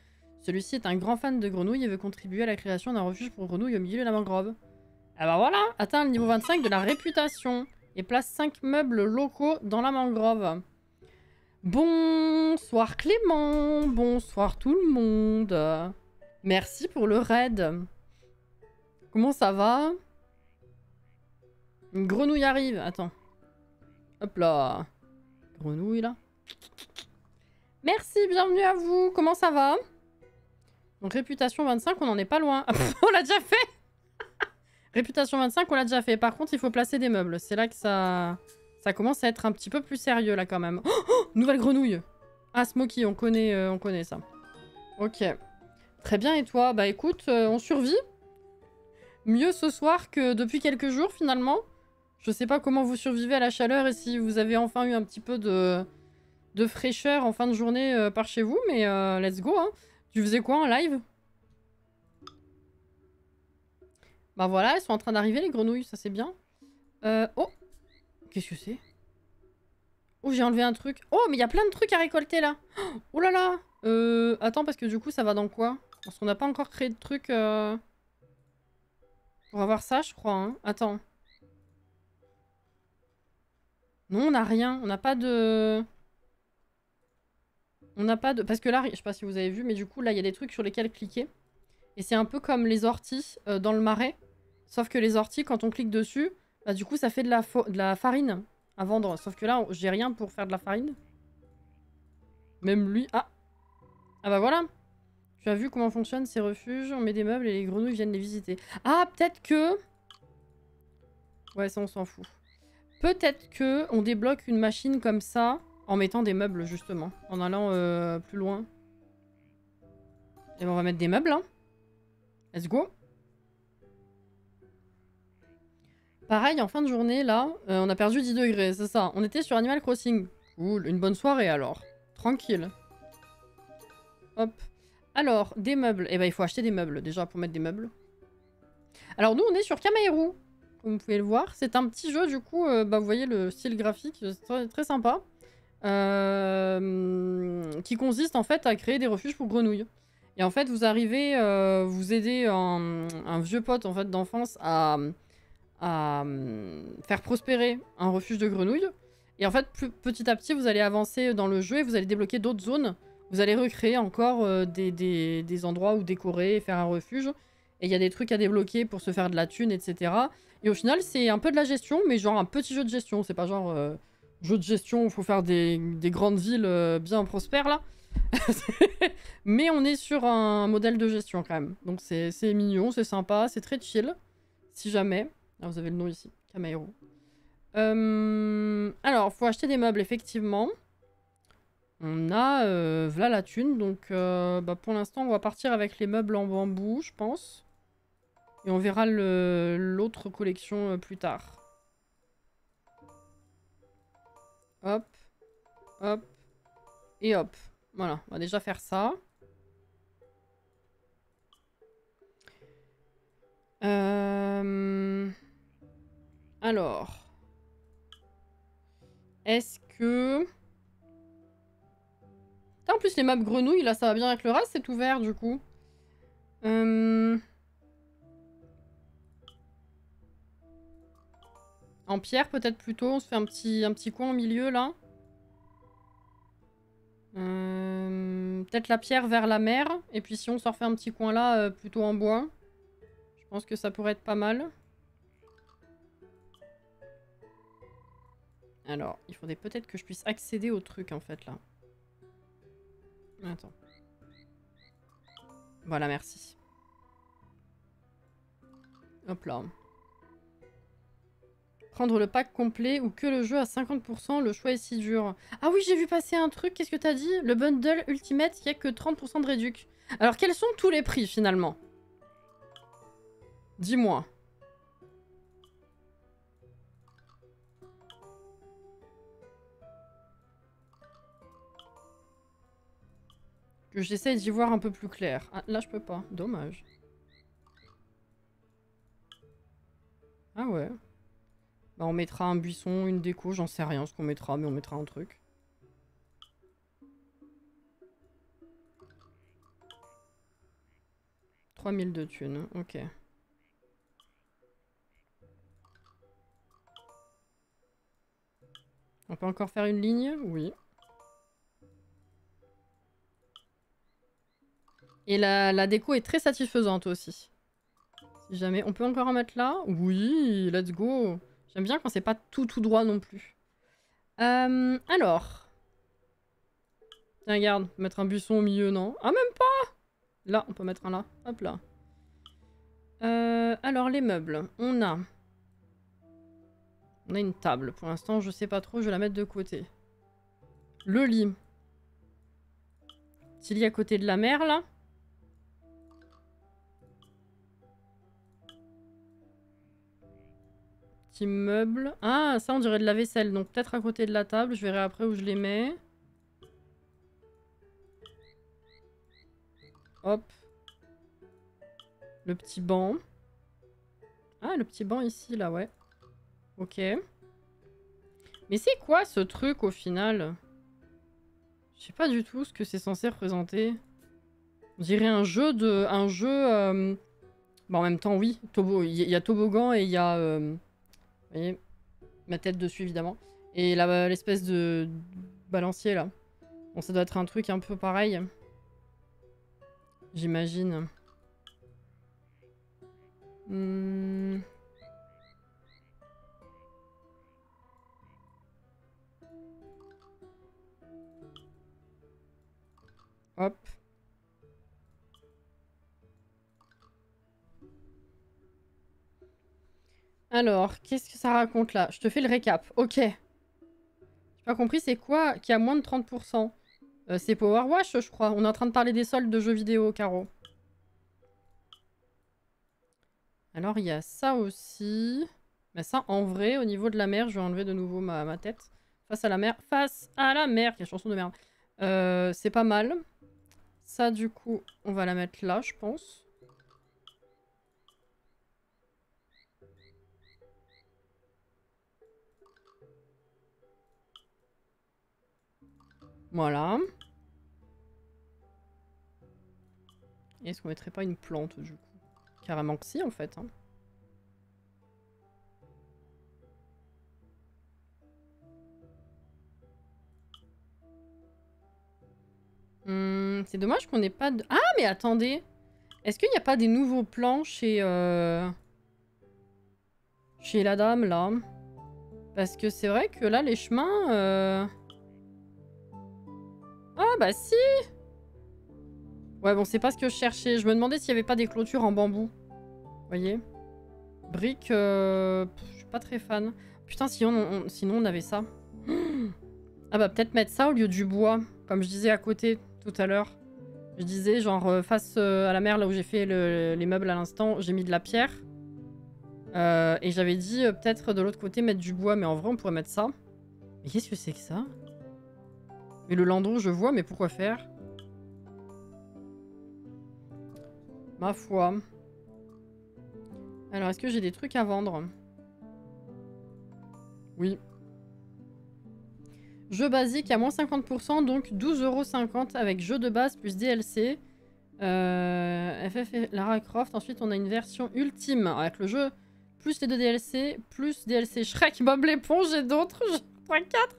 Celui-ci est un grand fan de grenouilles et veut contribuer à la création d'un refuge pour grenouilles au milieu de la mangrove. Ah bah voilà, atteint le niveau 25 de la réputation. Et place 5 meubles locaux dans la mangrove. Bonsoir Clément, bonsoir tout le monde. Merci pour le raid. Comment ça va? Une grenouille arrive, attends. Hop là. Grenouille là. Merci, bienvenue à vous. Comment ça va? Donc réputation 25, on n'en est pas loin. On l'a déjà fait. Réputation 25, on l'a déjà fait. Par contre, il faut placer des meubles. C'est là que ça commence à être un petit peu plus sérieux là quand même. Oh, nouvelle grenouille. Ah, Smokey, on connaît ça. Ok. Très bien, et toi? Bah écoute, on survit. Mieux ce soir que depuis quelques jours finalement. Je sais pas comment vous survivez à la chaleur et si vous avez enfin eu un petit peu de fraîcheur en fin de journée par chez vous, mais let's go, hein. Tu faisais quoi en live? Bah voilà, elles sont en train d'arriver les grenouilles, ça c'est bien. Oh, qu'est-ce que c'est? Oh, j'ai enlevé un truc. Oh, mais il y a plein de trucs à récolter là. Oh là là. Attends, parce que du coup ça va dans quoi? Parce qu'on n'a pas encore créé de trucs pour avoir ça, je crois, hein. Attends. Non, on n'a rien. On n'a pas de... On n'a pas de... Parce que là, je sais pas si vous avez vu, mais du coup, là, il y a des trucs sur lesquels cliquer. Et c'est un peu comme les orties dans le marais. Sauf que les orties, quand on clique dessus, bah, du coup, ça fait de la farine à vendre. Sauf que là, j'ai rien pour faire de la farine. Même lui... Ah! Ah bah voilà! Tu as vu comment fonctionnent ces refuges? On met des meubles et les grenouilles viennent les visiter. Ah, peut-être que... Ouais, ça, on s'en fout. Peut-être que on débloque une machine comme ça en mettant des meubles, justement. En allant plus loin. Et ben, on va mettre des meubles, hein. Let's go! Pareil, en fin de journée, là, on a perdu 10 degrés, c'est ça. On était sur Animal Crossing. Cool, une bonne soirée, alors. Tranquille. Hop. Alors, des meubles. Eh ben, il faut acheter des meubles, déjà, pour mettre des meubles. Alors, nous, on est sur Kamairu. Comme vous pouvez le voir. C'est un petit jeu, du coup, bah, vous voyez le style graphique, c'est très, très sympa. Qui consiste, en fait, à créer des refuges pour grenouilles. Et en fait, vous arrivez, vous aidez un vieux pote, en fait, d'enfance à faire prospérer un refuge de grenouilles. Et en fait, petit à petit, vous allez avancer dans le jeu et vous allez débloquer d'autres zones. Vous allez recréer encore des endroits où décorer et faire un refuge. Et il y a des trucs à débloquer pour se faire de la thune, etc. Et au final, c'est un peu de la gestion, mais genre un petit jeu de gestion. C'est pas genre jeu de gestion où il faut faire des grandes villes bien prospères, là. Mais on est sur un modèle de gestion, quand même. Donc c'est mignon, c'est sympa, c'est très chill. Si jamais... Ah, vous avez le nom ici, Kamairu. Alors, faut acheter des meubles, effectivement. On a voilà la thune, donc bah, pour l'instant, on va partir avec les meubles en bambou, je pense. Et on verra l'autre collection plus tard. Hop, hop, et hop. Voilà, on va déjà faire ça. Alors... Est-ce que... En plus, les meubles grenouilles, là, ça va bien avec le reste, c'est ouvert, du coup. En pierre, peut-être plutôt. On se fait un petit coin au milieu, là. Peut-être la pierre vers la mer. Et puis si on se refait un petit coin là, plutôt en bois. Je pense que ça pourrait être pas mal. Alors, il faudrait peut-être que je puisse accéder au truc, en fait, là. Attends. Voilà, merci. Hop là. Prendre le pack complet ou que le jeu à 50%, le choix est si dur. Ah oui, j'ai vu passer un truc, qu'est-ce que t'as dit? Le bundle Ultimate, il n'y a que 30% de réduc. Alors, quels sont tous les prix, finalement? Dis-moi. Que j'essaye d'y voir un peu plus clair. Ah, là, je peux pas. Dommage. Ah ouais. Bah, on mettra un buisson, une déco, j'en sais rien ce qu'on mettra, mais on mettra un truc. « 3000 de thunes, ok. On peut encore faire une ligne? Oui. Et la déco est très satisfaisante aussi. Si jamais... On peut encore en mettre là? Oui, let's go. J'aime bien quand c'est pas tout droit non plus. Alors... Tiens, regarde, mettre un buisson au milieu, non? Ah, même pas! Là, on peut mettre un là. Hop là. Alors, les meubles. On a une table. Pour l'instant, je sais pas trop. Je vais la mettre de côté. Le lit. Petit lit à côté de la mer, là. Petit meuble. Ah, ça, on dirait de la vaisselle. Donc, peut-être à côté de la table. Je verrai après où je les mets. Hop. Le petit banc. Ah, le petit banc ici, là, ouais. Ok. Mais c'est quoi ce truc, au final? Je sais pas du tout ce que c'est censé représenter. On dirait un jeu de... Bon, en même temps, oui. Il y a toboggan et il y a... Vous voyez, ma tête dessus, évidemment. Et l'espèce de balancier là. Bon, ça doit être un truc un peu pareil. J'imagine. Hop. Alors, qu'est-ce que ça raconte là? Je te fais le récap. Ok. J'ai pas compris, c'est quoi qui a moins de 30%? C'est Power Wash, je crois. On est en train de parler des soldes de jeux vidéo, Caro. Alors, il y a ça aussi. Mais ça, en vrai, au niveau de la mer, je vais enlever de nouveau ma tête. Face à la mer. Face à la mer. Quelle chanson de merde. C'est pas mal. Ça, du coup, on va la mettre là, je pense. Voilà. Est-ce qu'on mettrait pas une plante, du coup? Carrément que si, en fait. Hein. C'est dommage qu'on n'ait pas de... Ah, mais attendez! Est-ce qu'il n'y a pas des nouveaux plans chez la dame, là? Parce que c'est vrai que là, les chemins... Ah, bah si! Ouais, bon, c'est pas ce que je cherchais. Je me demandais s'il y avait pas des clôtures en bambou. Vous voyez? Briques... je suis pas très fan. Putain, sinon on avait ça. Ah bah, peut-être mettre ça au lieu du bois. Comme je disais à côté, tout à l'heure. Je disais, genre, face à la mer, là où j'ai fait les meubles à l'instant, j'ai mis de la pierre. Et j'avais dit, peut-être de l'autre côté, mettre du bois. Mais en vrai, on pourrait mettre ça. Mais qu'est-ce que c'est que ça? Mais le landau, je vois, mais pourquoi faire? Ma foi. Alors, est-ce que j'ai des trucs à vendre? Oui. Jeu basique à moins 50%, donc 12,50€ avec jeu de base plus DLC. FF et Lara Croft. Ensuite, on a une version ultime avec le jeu, plus les 2 DLC, plus DLC Shrek, Bob l'éponge et d'autres. 3, 4.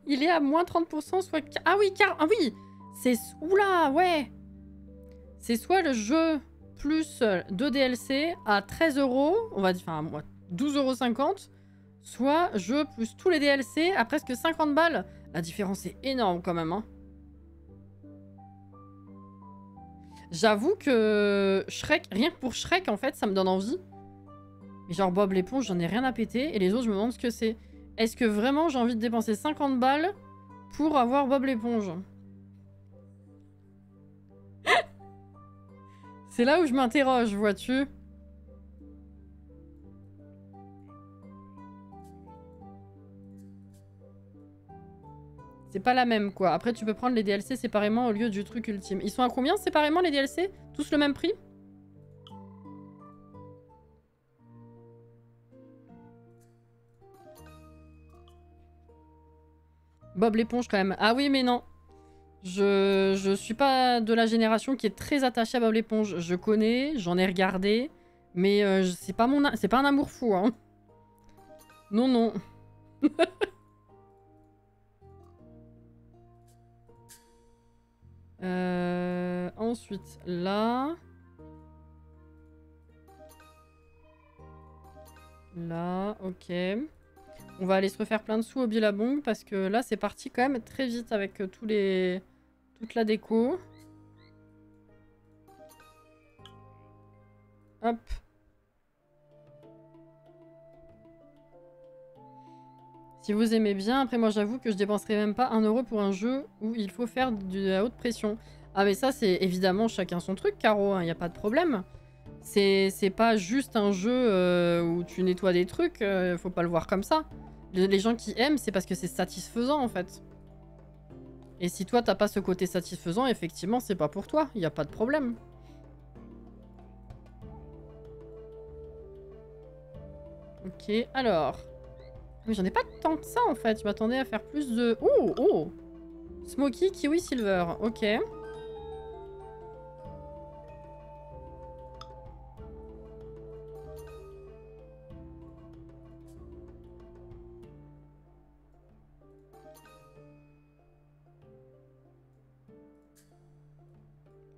Il est à moins 30%, soit... Ah oui, ah oui. C'est... Oula, ouais. C'est soit le jeu plus 2 DLC à 13€, on va dire, enfin, 12,50€, soit jeu plus tous les DLC à presque 50 balles. La différence est énorme quand même, hein. J'avoue que Shrek, rien que pour Shrek, en fait, ça me donne envie. Mais genre Bob l'éponge, j'en ai rien à péter. Et les autres, je me demande ce que c'est. Est-ce que vraiment j'ai envie de dépenser 50 balles pour avoir Bob l'éponge? C'est là où je m'interroge, vois-tu? C'est pas la même, quoi. Après, tu peux prendre les DLC séparément au lieu du truc ultime. Ils sont à combien séparément, les DLC? Tous le même prix? Bob l'éponge, quand même. Ah oui, mais non. Je suis pas de la génération qui est très attachée à Bob l'éponge. Je connais, j'en ai regardé, mais c'est pas un amour fou, hein. Non, non. Ensuite, là... Là, ok. On va aller se refaire plein de sous au Billabong parce que là, c'est parti quand même très vite avec toute la déco. Hop. Si vous aimez bien, après moi j'avoue que je dépenserai même pas 1€ pour un jeu où il faut faire de la haute pression. Ah mais ça c'est évidemment chacun son truc, Caro, il n'y a pas de problème. C'est pas juste un jeu où tu nettoies des trucs, faut pas le voir comme ça. Les gens qui aiment, c'est parce que c'est satisfaisant en fait. Et si toi t'as pas ce côté satisfaisant, effectivement c'est pas pour toi, il n'y a pas de problème. Ok, alors... Mais j'en ai pas tant que ça en fait, je m'attendais à faire plus de... Oh, oh! Smoky, Kiwi, Silver, ok.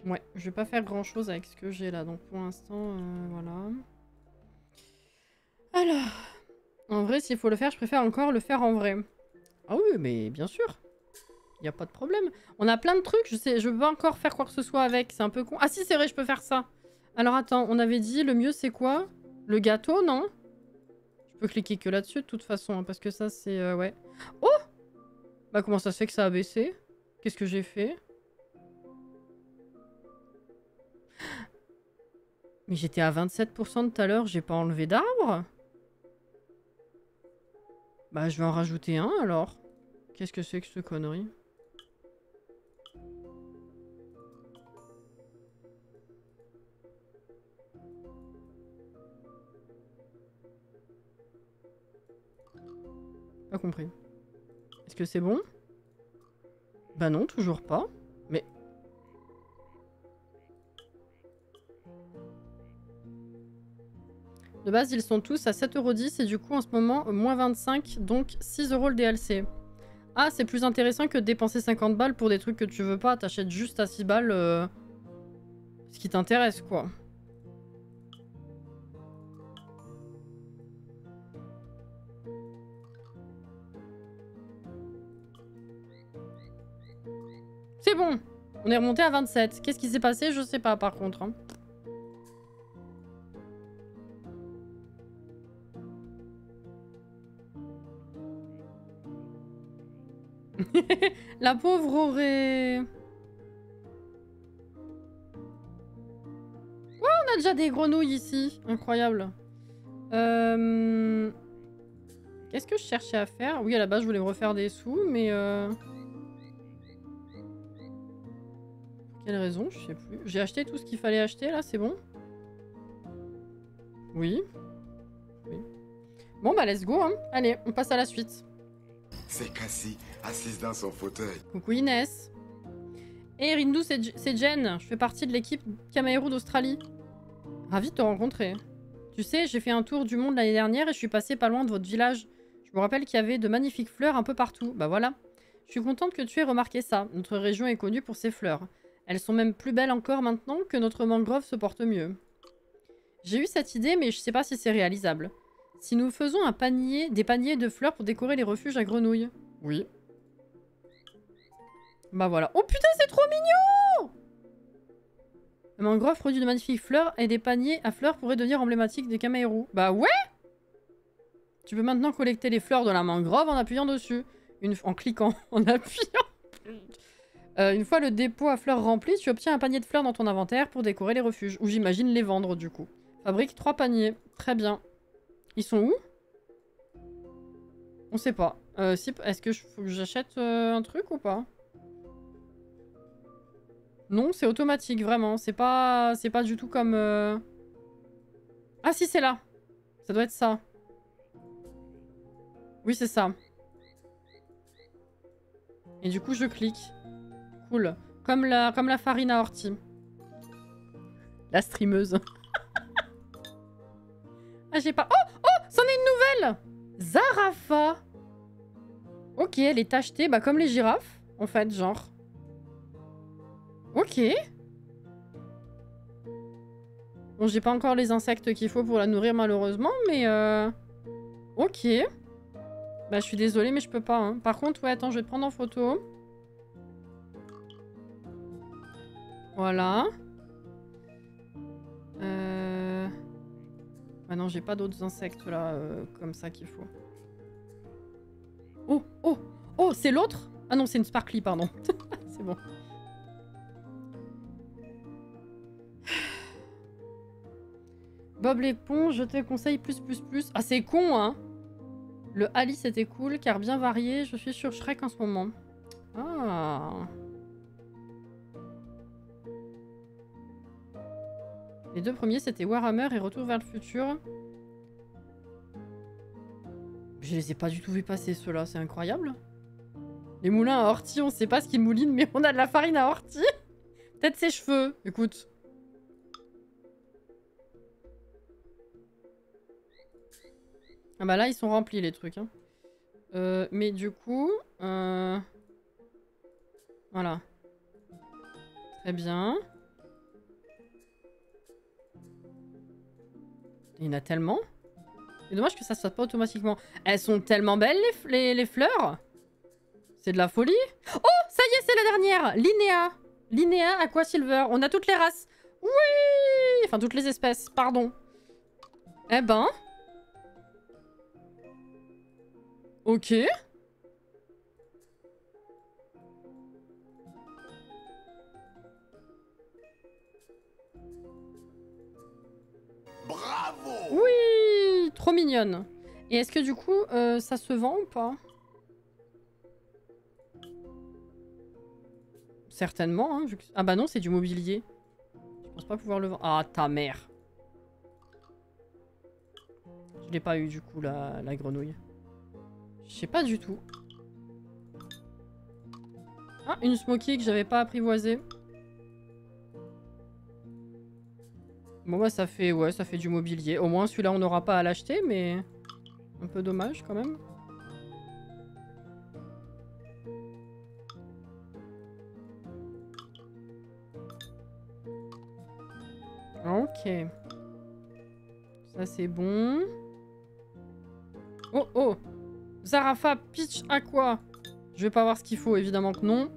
Ouais, je vais pas faire grand chose avec ce que j'ai là, donc pour l'instant, voilà. Alors, en vrai, s'il faut le faire, je préfère encore le faire en vrai. Ah oui, mais bien sûr. Y a pas de problème. On a plein de trucs, je veux pas encore faire quoi que ce soit avec, c'est un peu con. Ah si, c'est vrai, je peux faire ça. Alors attends, on avait dit, le mieux c'est quoi? Le gâteau, non? Je peux cliquer que là-dessus de toute façon, hein, parce que ça c'est... ouais. Oh! Bah comment ça se fait que ça a baissé? Qu'est-ce que j'ai fait? Mais j'étais à 27% tout à l'heure, j'ai pas enlevé d'arbre? Bah je vais en rajouter un alors. Qu'est-ce que c'est que ce connerie? Pas compris. Est-ce que c'est bon? Bah non, toujours pas. Mais... De base, ils sont tous à 7,10€ et du coup, en ce moment, moins 25, donc 6€ le DLC. Ah, c'est plus intéressant que de dépenser 50 balles pour des trucs que tu veux pas. T'achètes juste à 6 balles ce qui t'intéresse, quoi. C'est bon! On est remonté à 27. Qu'est-ce qui s'est passé? Je sais pas, par contre. Hein. La pauvre aurait... Ouais, on a déjà des grenouilles ici. Incroyable. Qu'est-ce que je cherchais à faire? Oui, à la base, je voulais me refaire des sous, mais... Quelle raison? Je sais plus. J'ai acheté tout ce qu'il fallait acheter, là, c'est bon? Oui. Oui. Bon, bah, let's go, hein. Allez, on passe à la suite. C'est Cassie, assise dans son fauteuil. Coucou Inès. Et Rindu, c'est Jen. Je fais partie de l'équipe Kamairu d'Australie. Ravie de te rencontrer. Tu sais, j'ai fait un tour du monde l'année dernière et je suis passée pas loin de votre village. Je me rappelle qu'il y avait de magnifiques fleurs un peu partout. Bah voilà. Je suis contente que tu aies remarqué ça. Notre région est connue pour ses fleurs. Elles sont même plus belles encore maintenant que notre mangrove se porte mieux. J'ai eu cette idée, mais je sais pas si c'est réalisable. Si nous faisons des paniers de fleurs pour décorer les refuges à grenouilles. Oui. Bah voilà. Oh putain, c'est trop mignon! Le mangrove produit de magnifiques fleurs et des paniers à fleurs pourraient devenir emblématiques des Kamairu. Bah ouais! Tu peux maintenant collecter les fleurs de la mangrove en appuyant dessus. En cliquant, en appuyant. Une fois le dépôt à fleurs rempli, tu obtiens un panier de fleurs dans ton inventaire pour décorer les refuges. Ou j'imagine les vendre du coup. Fabrique 3 paniers. Très bien. Ils sont où? On sait pas. Est-ce que faut que j'achète un truc ou pas? Non, c'est automatique, vraiment. C'est pas du tout comme... Ah si, c'est là. Ça doit être ça. Oui, c'est ça. Et du coup, je clique. Cool. Comme la farine à ortie. La streameuse. Ah, j'ai pas... Oh! Oh! C'en est une nouvelle! Zarafa! Ok, elle est tachetée, bah comme les girafes, en fait, genre. Ok. Bon, j'ai pas encore les insectes qu'il faut pour la nourrir, malheureusement, mais... Ok. Bah, je suis désolée, mais je peux pas, hein. Par contre, ouais, attends, je vais te prendre en photo. Voilà. Ah non, j'ai pas d'autres insectes, là, comme ça qu'il faut. Oh, oh, oh, c'est l'autre? Ah non, c'est une sparkly, pardon. C'est bon. Bob l'éponge, je te conseille plus. Ah, c'est con, hein. Le Alice était cool, car bien varié. Je suis sur Shrek en ce moment. Ah. Les deux premiers, c'était Warhammer et Retour vers le futur. Je les ai pas du tout vus passer, ceux-là. C'est incroyable. Les moulins à ortie, on sait pas ce qu'ils moulinent, mais on a de la farine à ortie. Peut-être ses cheveux. Écoute. Ah bah là, ils sont remplis, les trucs. Hein. Mais du coup... Voilà. Très bien. Il y en a tellement. C'est dommage que ça se fasse pas automatiquement. Elles sont tellement belles, les fleurs. C'est de la folie. Oh, ça y est, c'est la dernière. Linéa. Linéa, Aqua Silver. On a toutes les races. Oui. Enfin, toutes les espèces, pardon. Eh ben. Ok. Bravo! Oui, trop mignonne. Et est-ce que du coup, ça se vend ou pas? Certainement, hein, vu que... Ah bah non, c'est du mobilier. Je pense pas pouvoir le vendre. Ah, ta mère. Je l'ai pas eu du coup, la grenouille. Je sais pas du tout. Ah, une Smoky que j'avais pas apprivoisée. Bon bah ça fait, ouais, ça fait du mobilier. Au moins celui-là on n'aura pas à l'acheter, mais... Un peu dommage quand même. Ok. Ça c'est bon. Oh oh! Zarafa, Peach, Aqua. Je vais pas voir ce qu'il faut, évidemment que non.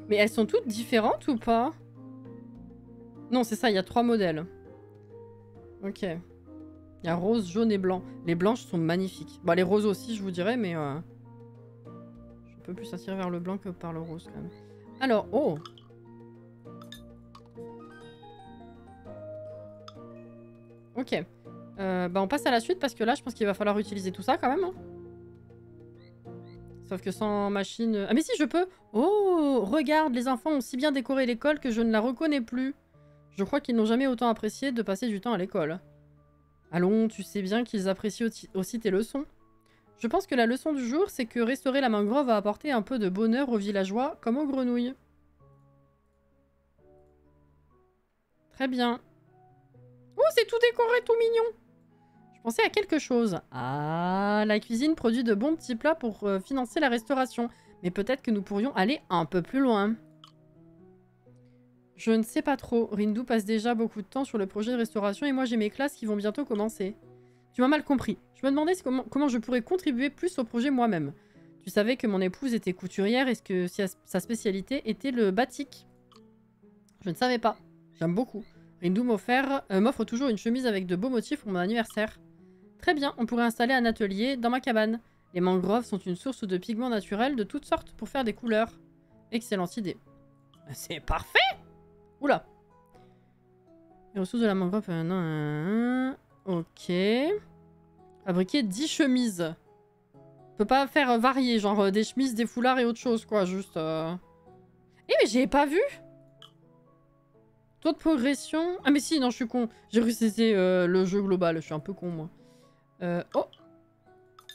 Mais elles sont toutes différentes ou pas? Non, c'est ça, il y a 3 modèles. Ok. Il y a rose, jaune et blanc. Les blanches sont magnifiques. Bon, les roses aussi, je vous dirais, mais... Je suis un peu plus attirée vers le blanc que par le rose, quand même. Alors, oh! Ok. Bah, on passe à la suite, parce que là, je pense qu'il va falloir utiliser tout ça, quand même. Hein. Sauf que sans machine... Ah mais si, je peux. Oh, regarde, les enfants ont si bien décoré l'école que je ne la reconnais plus. Je crois qu'ils n'ont jamais autant apprécié de passer du temps à l'école. Allons, tu sais bien qu'ils apprécient aussi tes leçons. Je pense que la leçon du jour, c'est que restaurer la mangrove va apporter un peu de bonheur aux villageois, comme aux grenouilles. Très bien. Oh, c'est tout décoré, tout mignon. Je pensais à quelque chose. Ah, la cuisine produit de bons petits plats pour financer la restauration. Mais peut-être que nous pourrions aller un peu plus loin. Je ne sais pas trop. Rindu passe déjà beaucoup de temps sur le projet de restauration et moi j'ai mes classes qui vont bientôt commencer. Tu m'as mal compris. Je me demandais comment je pourrais contribuer plus au projet moi-même. Tu savais que mon épouse était couturière et que sa spécialité était le batik. Je ne savais pas. J'aime beaucoup. Rindu m'offre toujours une chemise avec de beaux motifs pour mon anniversaire. Très bien, on pourrait installer un atelier dans ma cabane. Les mangroves sont une source de pigments naturels de toutes sortes pour faire des couleurs. Excellente idée. C'est parfait! Oula! Les ressources de la mangrove... Ok. Fabriquer 10 chemises. On peut pas faire varier, genre des chemises, des foulards et autre chose, quoi. Juste... Eh mais j'ai pas vu! Taux de progression... Ah mais si, non, je suis con. J'ai cru que c'était le jeu global. Je suis un peu con, moi. Oh!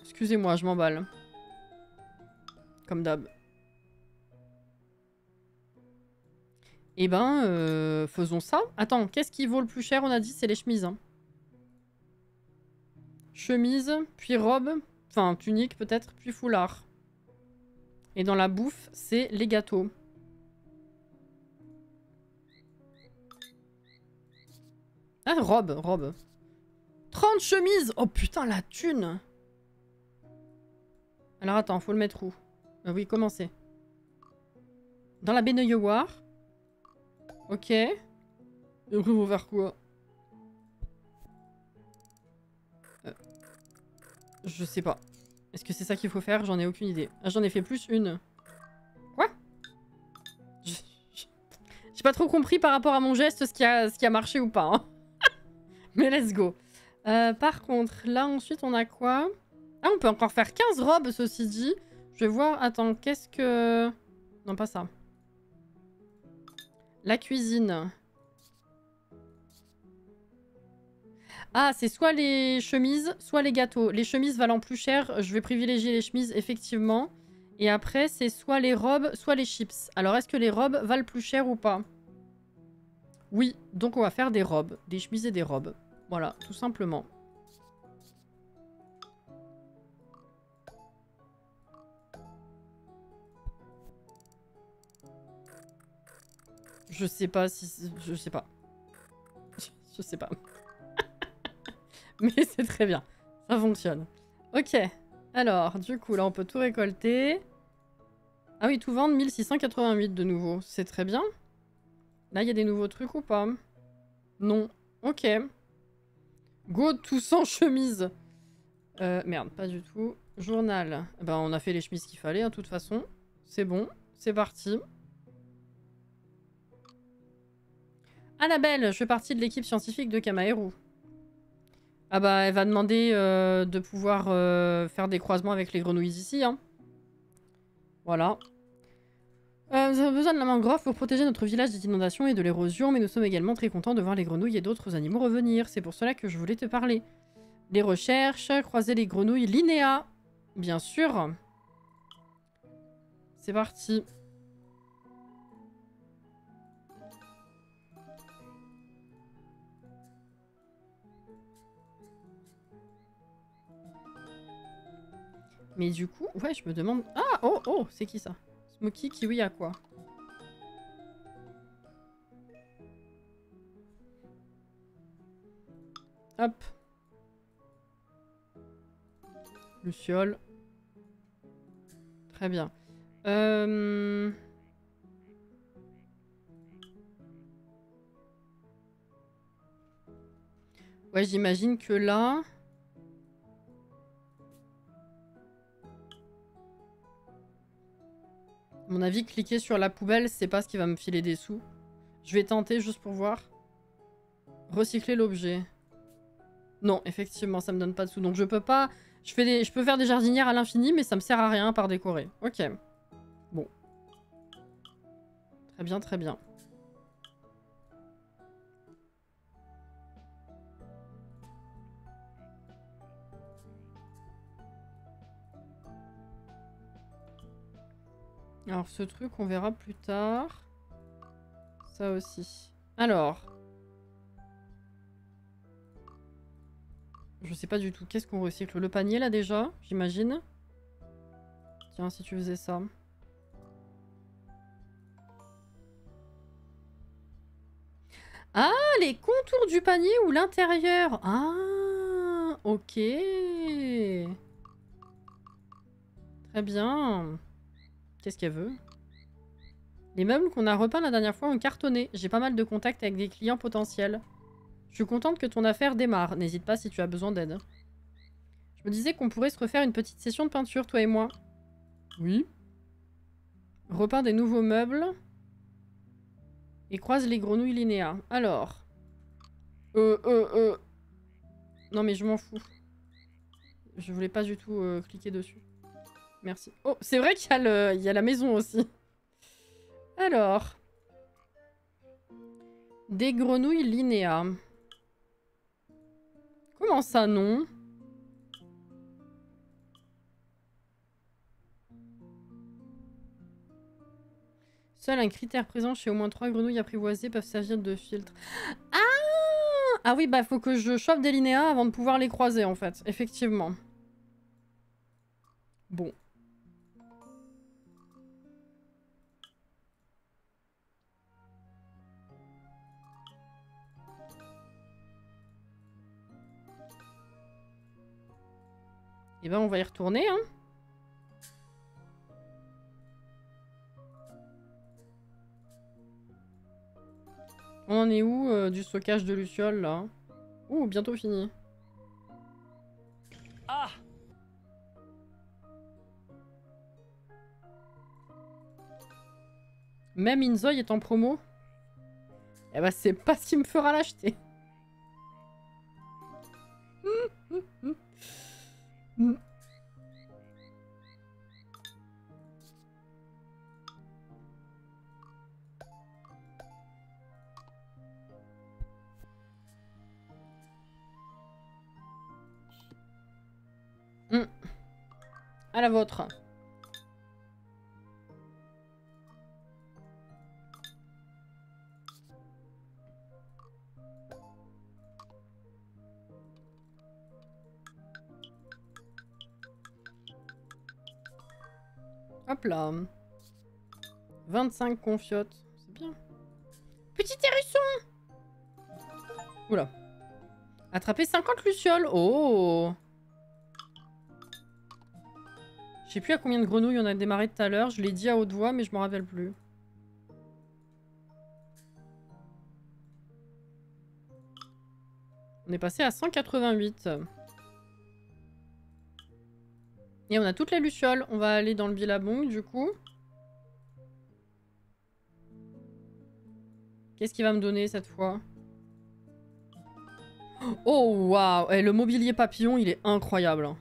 Excusez-moi, je m'emballe. Comme d'hab. Eh ben, faisons ça. Attends, qu'est-ce qui vaut le plus cher? On a dit c'est les chemises. Hein. Chemise, puis robe. Enfin, tunique peut-être, puis foulard. Et dans la bouffe, c'est les gâteaux. Ah, robe. 30 chemises! Oh putain, la thune! Alors attends, faut le mettre où? Oui, commencez. Dans la baignoire. Ok. Et après, faut faire quoi? Je sais pas. Est-ce que c'est ça qu'il faut faire? J'en ai aucune idée. Ah, j'en ai fait plus une. Quoi? J'ai pas trop compris par rapport à mon geste ce qui a marché ou pas. Hein. Mais let's go. Par contre, là ensuite on a quoi? Ah, on peut encore faire 15 robes, ceci dit. Je vais voir... Attends, qu'est-ce que... Non, pas ça. La cuisine. Ah, c'est soit les chemises, soit les gâteaux. Les chemises valant plus cher, je vais privilégier les chemises, effectivement. Et après, c'est soit les robes, soit les chips. Alors, est-ce que les robes valent plus cher ou pas? Oui, donc on va faire des robes. Des chemises et des robes. Voilà, tout simplement. Je sais pas si... Je sais pas. Je sais pas. Mais c'est très bien. Ça fonctionne. Ok. Alors, du coup, là, on peut tout récolter. Ah oui, tout vendre, 1688 de nouveau. C'est très bien. Là, il y a des nouveaux trucs ou pas? Non. Ok. Go tout sans chemise. Merde, pas du tout. Journal. Ben, on a fait les chemises qu'il fallait, de toute façon. C'est bon. C'est parti. Annabelle, je fais partie de l'équipe scientifique de Kamaeru. Ah bah, elle va demander de pouvoir faire des croisements avec les grenouilles ici. Hein. Voilà. Nous avons besoin de la mangrove pour protéger notre village des inondations et de l'érosion, mais nous sommes également très contents de voir les grenouilles et d'autres animaux revenir. C'est pour cela que je voulais te parler. Les recherches, croiser les grenouilles, Linéa. Bien sûr. C'est parti. Mais du coup, ouais, je me demande... Ah, oh, oh, c'est qui ça? Smoky, kiwi, à quoi? Hop. Luciole. Très bien. Ouais, j'imagine que là... À mon avis, cliquer sur la poubelle, c'est pas ce qui va me filer des sous. Je vais tenter juste pour voir. Recycler l'objet. Non, effectivement, ça me donne pas de sous. Donc je peux pas... Je peux faire des jardinières à l'infini, mais ça me sert à rien par décorer. Ok. Bon. Très bien, très bien. Alors ce truc, on verra plus tard. Ça aussi. Alors... Je sais pas du tout. Qu'est-ce qu'on recycle? Le panier, là, déjà, j'imagine. Tiens, si tu faisais ça. Ah, les contours du panier ou l'intérieur? Ah, ok. Très bien. Qu'est-ce qu'elle veut? Les meubles qu'on a repeints la dernière fois ont cartonné. J'ai pas mal de contacts avec des clients potentiels. Je suis contente que ton affaire démarre. N'hésite pas si tu as besoin d'aide. Je me disais qu'on pourrait se refaire une petite session de peinture, toi et moi. Oui. Repeins des nouveaux meubles. Et croise les grenouilles Linéa. Alors. Non mais je m'en fous. Je voulais pas du tout cliquer dessus. Merci. Oh, c'est vrai qu'il y a la maison aussi. Alors. Des grenouilles Linéa. Comment ça, non? Seul un critère présent chez au moins 3 grenouilles apprivoisées peuvent servir de filtre. Ah! Ah oui, bah faut que je chope des linéas avant de pouvoir les croiser, en fait. Effectivement. Bon. Et ben on va y retourner, hein. On en est où du stockage de lucioles, là? Ouh, bientôt fini. Ah! Même Inzoï est en promo? Eh ben c'est pas ce qui me fera l'acheter. À la vôtre. Hop là. 25 confiotes. C'est bien. Petit hérisson! Oula. Attraper 50 lucioles. Oh! Je sais plus à combien de grenouilles on a démarré tout à l'heure. Je l'ai dit à haute voix, mais je m'en rappelle plus. On est passé à 188. Et on a toutes les lucioles. On va aller dans le Billabong, du coup. Qu'est-ce qu'il va me donner cette fois? Oh, waouh! Et le mobilier papillon, il est incroyable.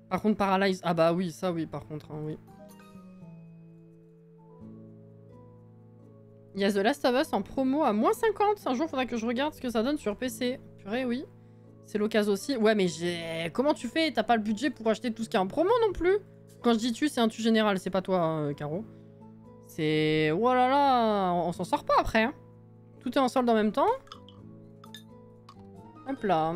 Par contre, Paralyze... Ah bah oui, ça oui, par contre, hein, oui. Il y a The Last of Us en promo à moins 50. Un jour, faudra que je regarde ce que ça donne sur PC. Purée, oui. C'est l'occasion aussi. Ouais, mais j'ai... Comment tu fais? T'as pas le budget pour acheter tout ce qui est en promo non plus? Quand je dis tu, c'est un tu général, c'est pas toi, hein, Caro. C'est... Oh là là, on s'en sort pas après. Hein. Tout est en solde en même temps. Hop là.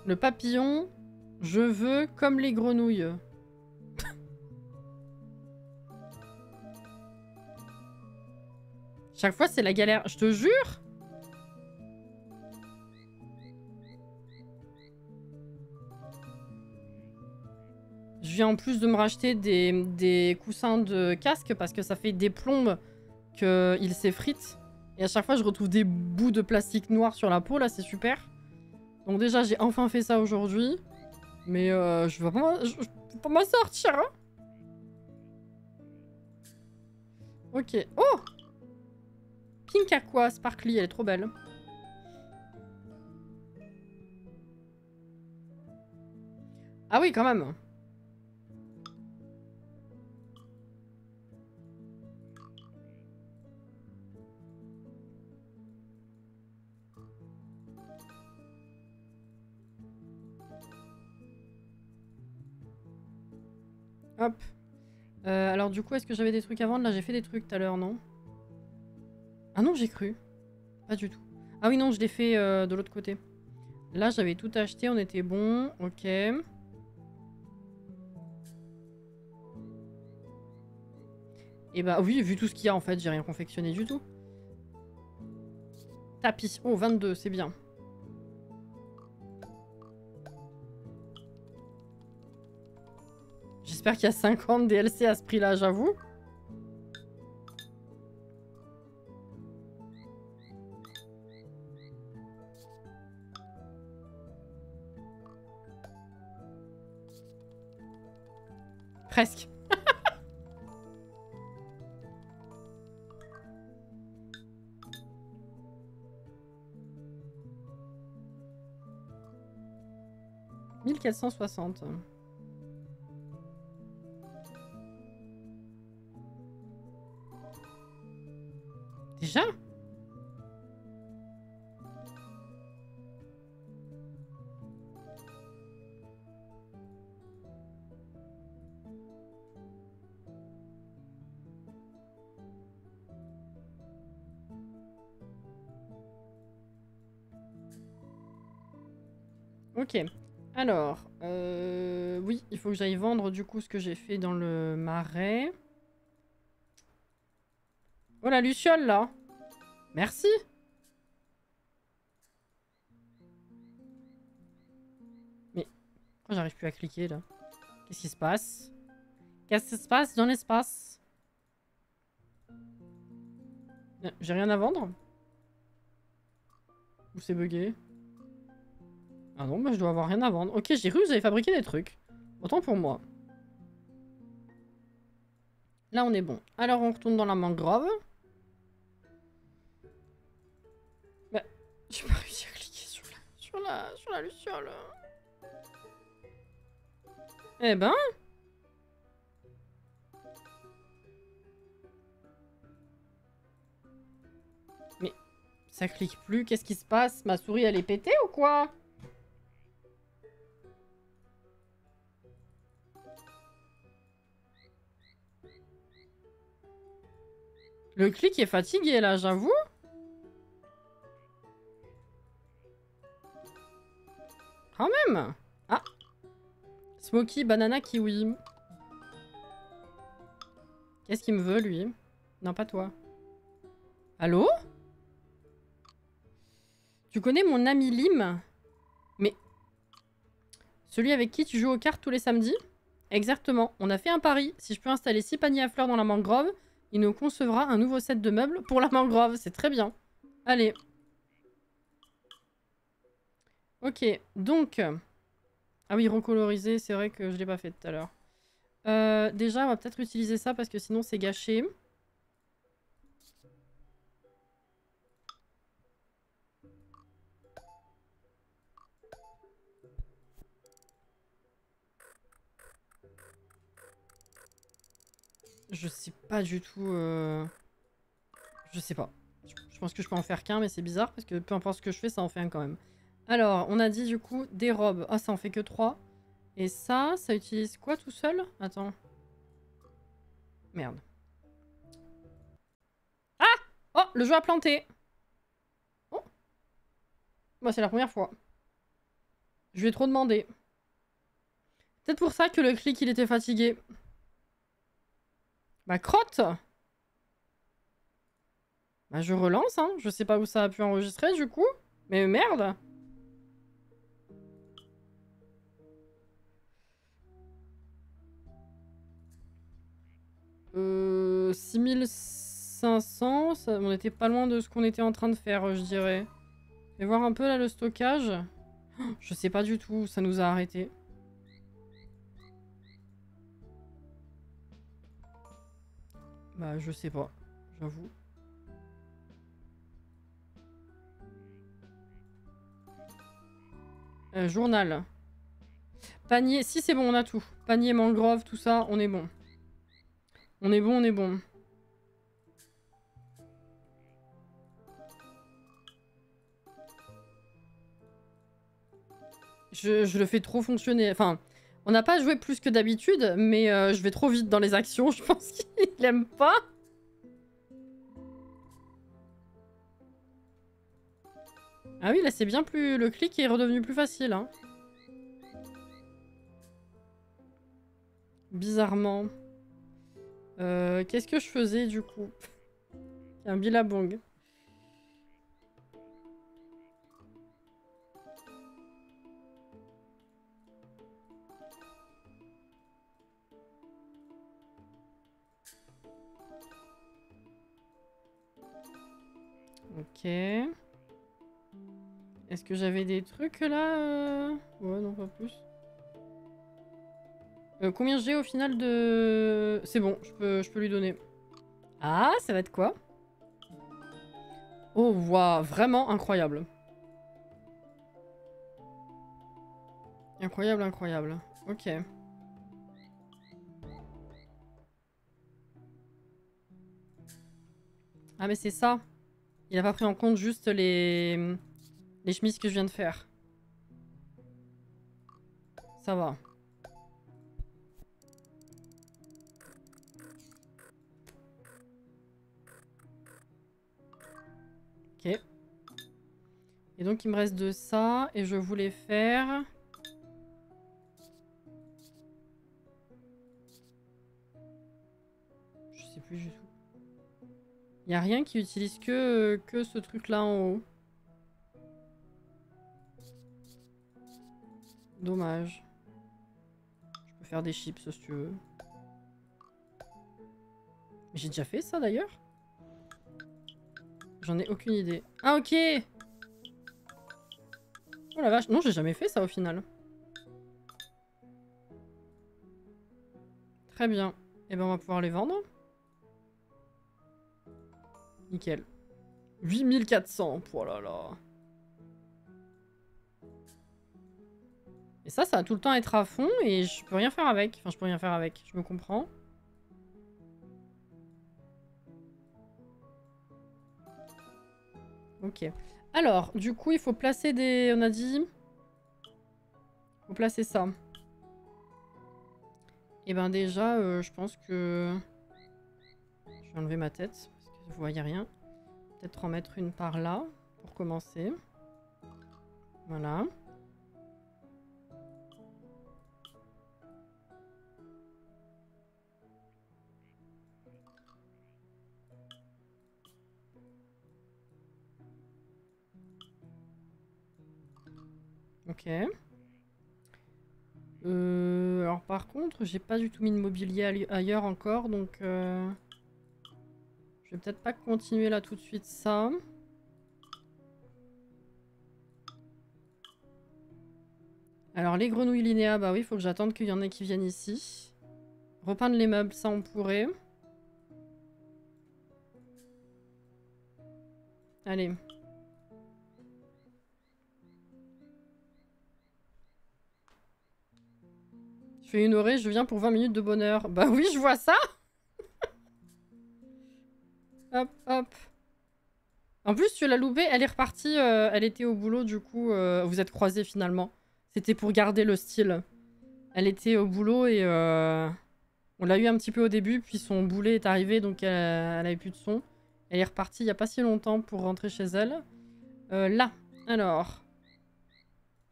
Le papillon, je veux comme les grenouilles. Chaque fois, c'est la galère. Je te jure. Je viens en plus de me racheter des coussins de casque parce que ça fait des plombes qu'ils s'effritent. Et à chaque fois, je retrouve des bouts de plastique noir sur la peau. Là, c'est super. Donc déjà, j'ai enfin fait ça aujourd'hui. Mais je vais pas m'en sortir. Hein. Ok. Oh! Pink Aqua Sparkly, elle est trop belle. Ah oui, quand même. Hop. Alors du coup, est-ce que j'avais des trucs à vendre? Là, j'ai fait des trucs tout à l'heure, non? Ah non, j'ai cru. Pas du tout. Ah oui, non, je l'ai fait de l'autre côté. Là, j'avais tout acheté, on était bon. Ok. Et bah oui, vu tout ce qu'il y a, en fait, j'ai rien confectionné du tout. Tapis. Oh, 22, c'est bien. J'espère qu'il y a 50 DLC à ce prix-là, j'avoue. Presque. « 1460. » Déjà? Ok. Alors, oui, il faut que j'aille vendre du coup ce que j'ai fait dans le marais. Oh la luciole là! Merci! Mais pourquoi j'arrive plus à cliquer là? Qu'est-ce qui se passe? Qu'est-ce qui se passe dans l'espace? J'ai rien à vendre? Ou c'est bugué? Ah non, bah je dois avoir rien à vendre. Ok, j'ai cru que vous avez fabriqué des trucs. Autant pour moi. Là, on est bon. Alors, on retourne dans la mangrove. Bah, j'ai pas réussi à cliquer sur la luciole. Eh ben... Mais ça clique plus, qu'est-ce qui se passe? Ma souris, elle est pétée ou quoi? Le clic est fatigué là, j'avoue. Quand même. Ah. Smoky, banana, kiwi. Qu'est-ce qu'il me veut, lui? Non, pas toi. Allô? Tu connais mon ami Lim? Mais... Celui avec qui tu joues aux cartes tous les samedis? Exactement. On a fait un pari. Si je peux installer 6 paniers à fleurs dans la mangrove, il nous concevra un nouveau set de meubles pour la mangrove. C'est très bien. Allez. Ok, donc... Ah oui, recoloriser, c'est vrai que je l'ai pas fait tout à l'heure. Déjà, on va peut-être utiliser ça parce que sinon c'est gâché. Je sais pas du tout... Je sais pas. Je pense que je peux en faire qu'un, mais c'est bizarre parce que peu importe ce que je fais, ça en fait un quand même. Alors, on a dit du coup des robes. Ah, ça en fait que 3. Et ça utilise quoi tout seul? Attends. Merde. Ah! Oh, le jeu a planté. Oh. Moi, c'est la première fois. Je lui ai trop demandé. Peut-être pour ça que le clic, il était fatigué. Bah, crotte! Bah, je relance, hein. Je sais pas où ça a pu enregistrer, du coup. Mais merde! 6500, on était pas loin de ce qu'on était en train de faire, je dirais. Je vais voir un peu là le stockage. Je sais pas du tout où ça nous a arrêté. Bah je sais pas, j'avoue. Journal. Panier, si c'est bon, on a tout. Panier, mangrove, tout ça, on est bon. On est bon, on est bon. Je le fais trop fonctionner. Enfin, on n'a pas joué plus que d'habitude, mais je vais trop vite dans les actions. Je pense qu'il aime pas. Ah oui, là c'est bien plus... Le clic est redevenu plus facile. Hein. Bizarrement. Qu'est-ce que je faisais du coup? Un bilabong. Ok. Est-ce que j'avais des trucs là Ouais, non, pas plus. Combien j'ai au final de... C'est bon, je peux lui donner. Ah, ça va être quoi? Oh, waouh, vraiment incroyable. Incroyable, incroyable. Ok. Ah, mais c'est ça. Il a pas pris en compte juste les chemises que je viens de faire. Ça va. Ok. Et donc, il me reste de ça. Et je voulais faire... Je sais plus du tout. Il n'y a rien qui utilise que ce truc-là en haut. Dommage. Je peux faire des chips si tu veux. J'ai déjà fait ça d'ailleurs? J'en ai aucune idée. Ah ok! Oh la vache, non j'ai jamais fait ça au final. Très bien. Et ben on va pouvoir les vendre. Nickel. 8400, oh là là. Et ça va tout le temps être à fond et je peux rien faire avec. Enfin je peux rien faire avec, je me comprends. Ok. Alors, du coup, il faut placer des... On a dit... Il faut placer ça. Et ben déjà, je pense que... Je vais enlever ma tête. Parce Vous voyez rien. Peut-être en mettre une par là, pour commencer. Voilà. Ok. Alors par contre, j'ai pas du tout mis de mobilier ailleurs encore, donc je vais peut-être pas continuer là tout de suite ça. Alors les grenouilles linéa, bah oui, il faut que j'attende qu'il y en ait qui viennent ici. Repeindre les meubles, ça on pourrait. Allez. Je fais une orée, je viens pour 20 minutes de bonheur. Bah oui, je vois ça. Hop, hop. En plus, tu l'as loupée, elle est repartie, elle était au boulot, du coup, vous êtes croisés finalement. C'était pour garder le style. Elle était au boulot et on l'a eu un petit peu au début, puis son boulet est arrivé, donc elle avait plus de son. Elle est repartie il n'y a pas si longtemps pour rentrer chez elle. Là, alors.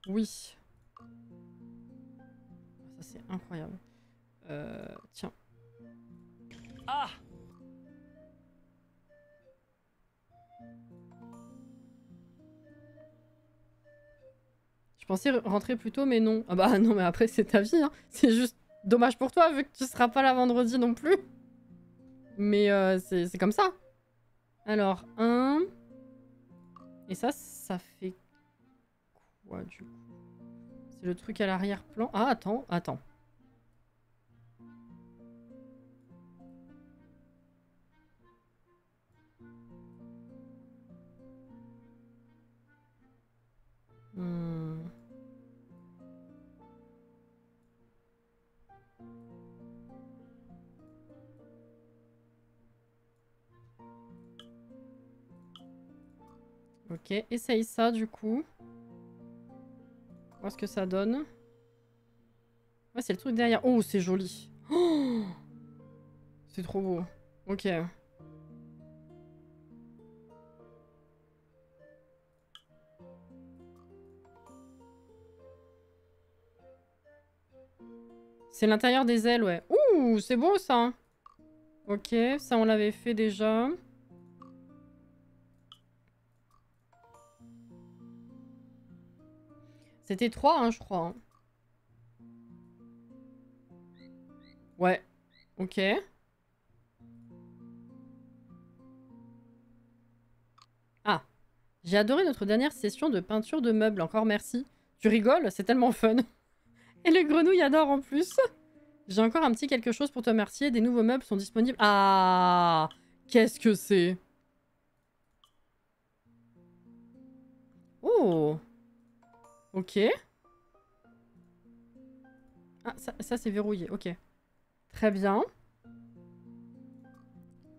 Oui. Ça, c'est incroyable. Tiens. Ah! Je pensais rentrer plus tôt, mais non. Ah bah non, mais après, c'est ta vie, hein. C'est juste dommage pour toi, vu que tu seras pas là vendredi non plus. Mais c'est comme ça. Alors, 1. Et ça fait quoi, du coup? C'est le truc à l'arrière-plan. Ah, attends, attends. Ok, essaye ça du coup. Voir ce que ça donne. Ouais, c'est le truc derrière. Oh, c'est joli. Oh, c'est trop beau. Ok. C'est l'intérieur des ailes, ouais. Ouh, c'est beau ça. Ok, ça on l'avait fait déjà. C'était 3, hein, je crois. Hein. Ouais. Ok. Ah. J'ai adoré notre dernière session de peinture de meubles. Encore merci. Tu rigoles? C'est tellement fun. Et les grenouilles adorent en plus. J'ai encore un petit quelque chose pour te remercier. Des nouveaux meubles sont disponibles. Ah! Qu'est-ce que c'est? Oh! Ok. Ah, ça c'est verrouillé. Ok. Très bien.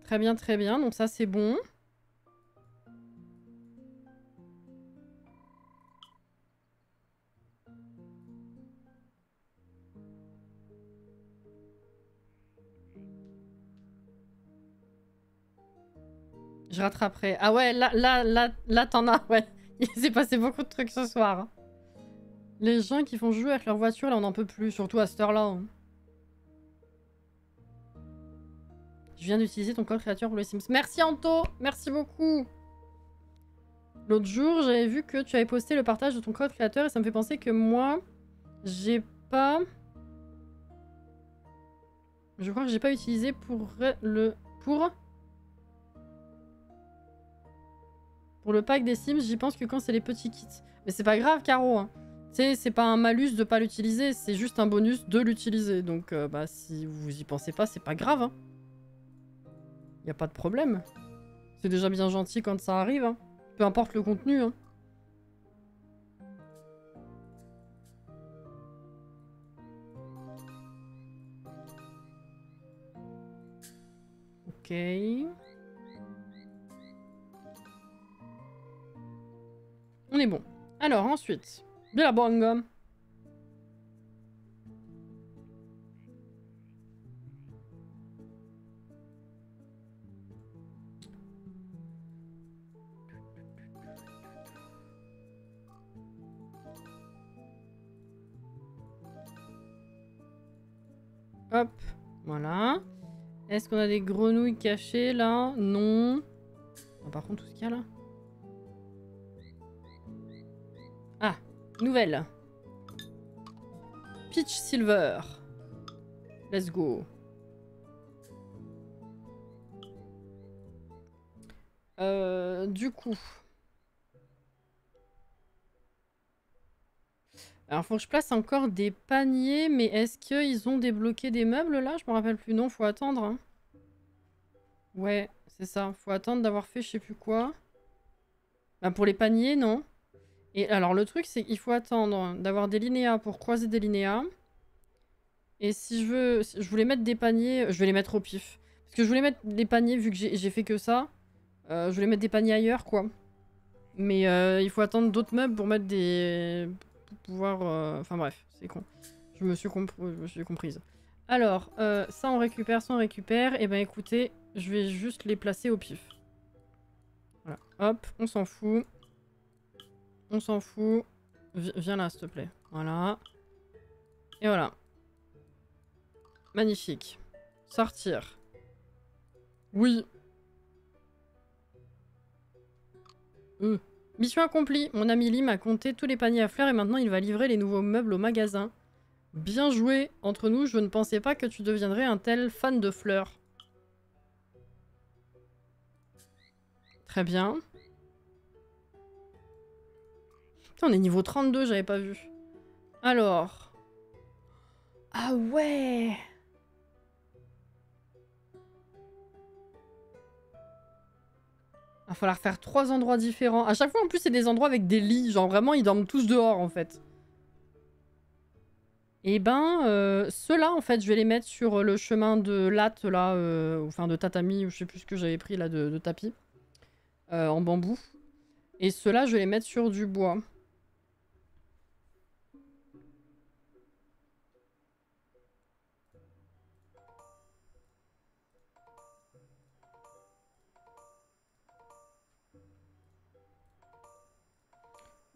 Très bien, très bien. Donc ça, c'est bon. Je rattraperai. Ah ouais, là, t'en as. Ouais. Il s'est passé beaucoup de trucs ce soir. Hein. Les gens qui font jouer avec leur voiture, là, on n'en peut plus. Surtout à cette heure-là. Hein. Je viens d'utiliser ton code créateur pour les Sims. Merci Anto. Merci beaucoup. L'autre jour, j'avais vu que tu avais posté le partage de ton code créateur et ça me fait penser que moi, j'ai pas... Je crois que j'ai pas utilisé pour le... Pour le pack des Sims, j'y pense que quand c'est les petits kits. Mais c'est pas grave, Caro. Hein. Tu sais, c'est pas un malus de pas l'utiliser, c'est juste un bonus de l'utiliser. Donc, bah, si vous y pensez pas, c'est pas grave. Hein. Y a pas de problème. C'est déjà bien gentil quand ça arrive. Hein. Peu importe le contenu. Hein. Ok. On est bon. Alors, ensuite, de la bonne gomme. Hop, voilà. Est-ce qu'on a des grenouilles cachées là? Non. Oh, par contre, tout ce qu'il y a là. Ah, nouvelle. Peach Silver. Let's go. Du coup. Alors, faut que je place encore des paniers, mais est-ce qu'ils ont débloqué des meubles là? Je me rappelle plus. Non, faut attendre. Hein. Ouais, c'est ça. Faut attendre d'avoir fait je sais plus quoi. Bah, pour les paniers, non. Et alors, le truc, c'est qu'il faut attendre d'avoir des linéas pour croiser des linéas. Et si je veux... Si je voulais mettre des paniers... Je vais les mettre au pif. Parce que je voulais mettre des paniers, vu que j'ai fait que ça. Je voulais mettre des paniers ailleurs, quoi. Mais il faut attendre d'autres meubles pour mettre des... Pour pouvoir... Enfin bref, c'est con. Je me suis comprise. Alors, ça on récupère, ça on récupère. Et ben écoutez, je vais juste les placer au pif. Voilà, hop, on s'en fout. On s'en fout. Viens là, s'il te plaît. Voilà. Et voilà. Magnifique. Sortir. Oui. Mission accomplie. Mon ami Lim a compté tous les paniers à fleurs et maintenant il va livrer les nouveaux meubles au magasin. Bien joué. Entre nous, je ne pensais pas que tu deviendrais un tel fan de fleurs. Très bien. Putain, on est niveau 32, j'avais pas vu. Alors. Ah ouais. Il va falloir faire 3 endroits différents. À chaque fois, en plus, c'est des endroits avec des lits. Genre, vraiment, ils dorment tous dehors, en fait. Et ben, ceux-là, en fait, je vais les mettre sur le chemin de latte, là. Enfin, de tatami, ou je sais plus ce que j'avais pris, là, de tapis. En bambou. Et ceux-là, je vais les mettre sur du bois.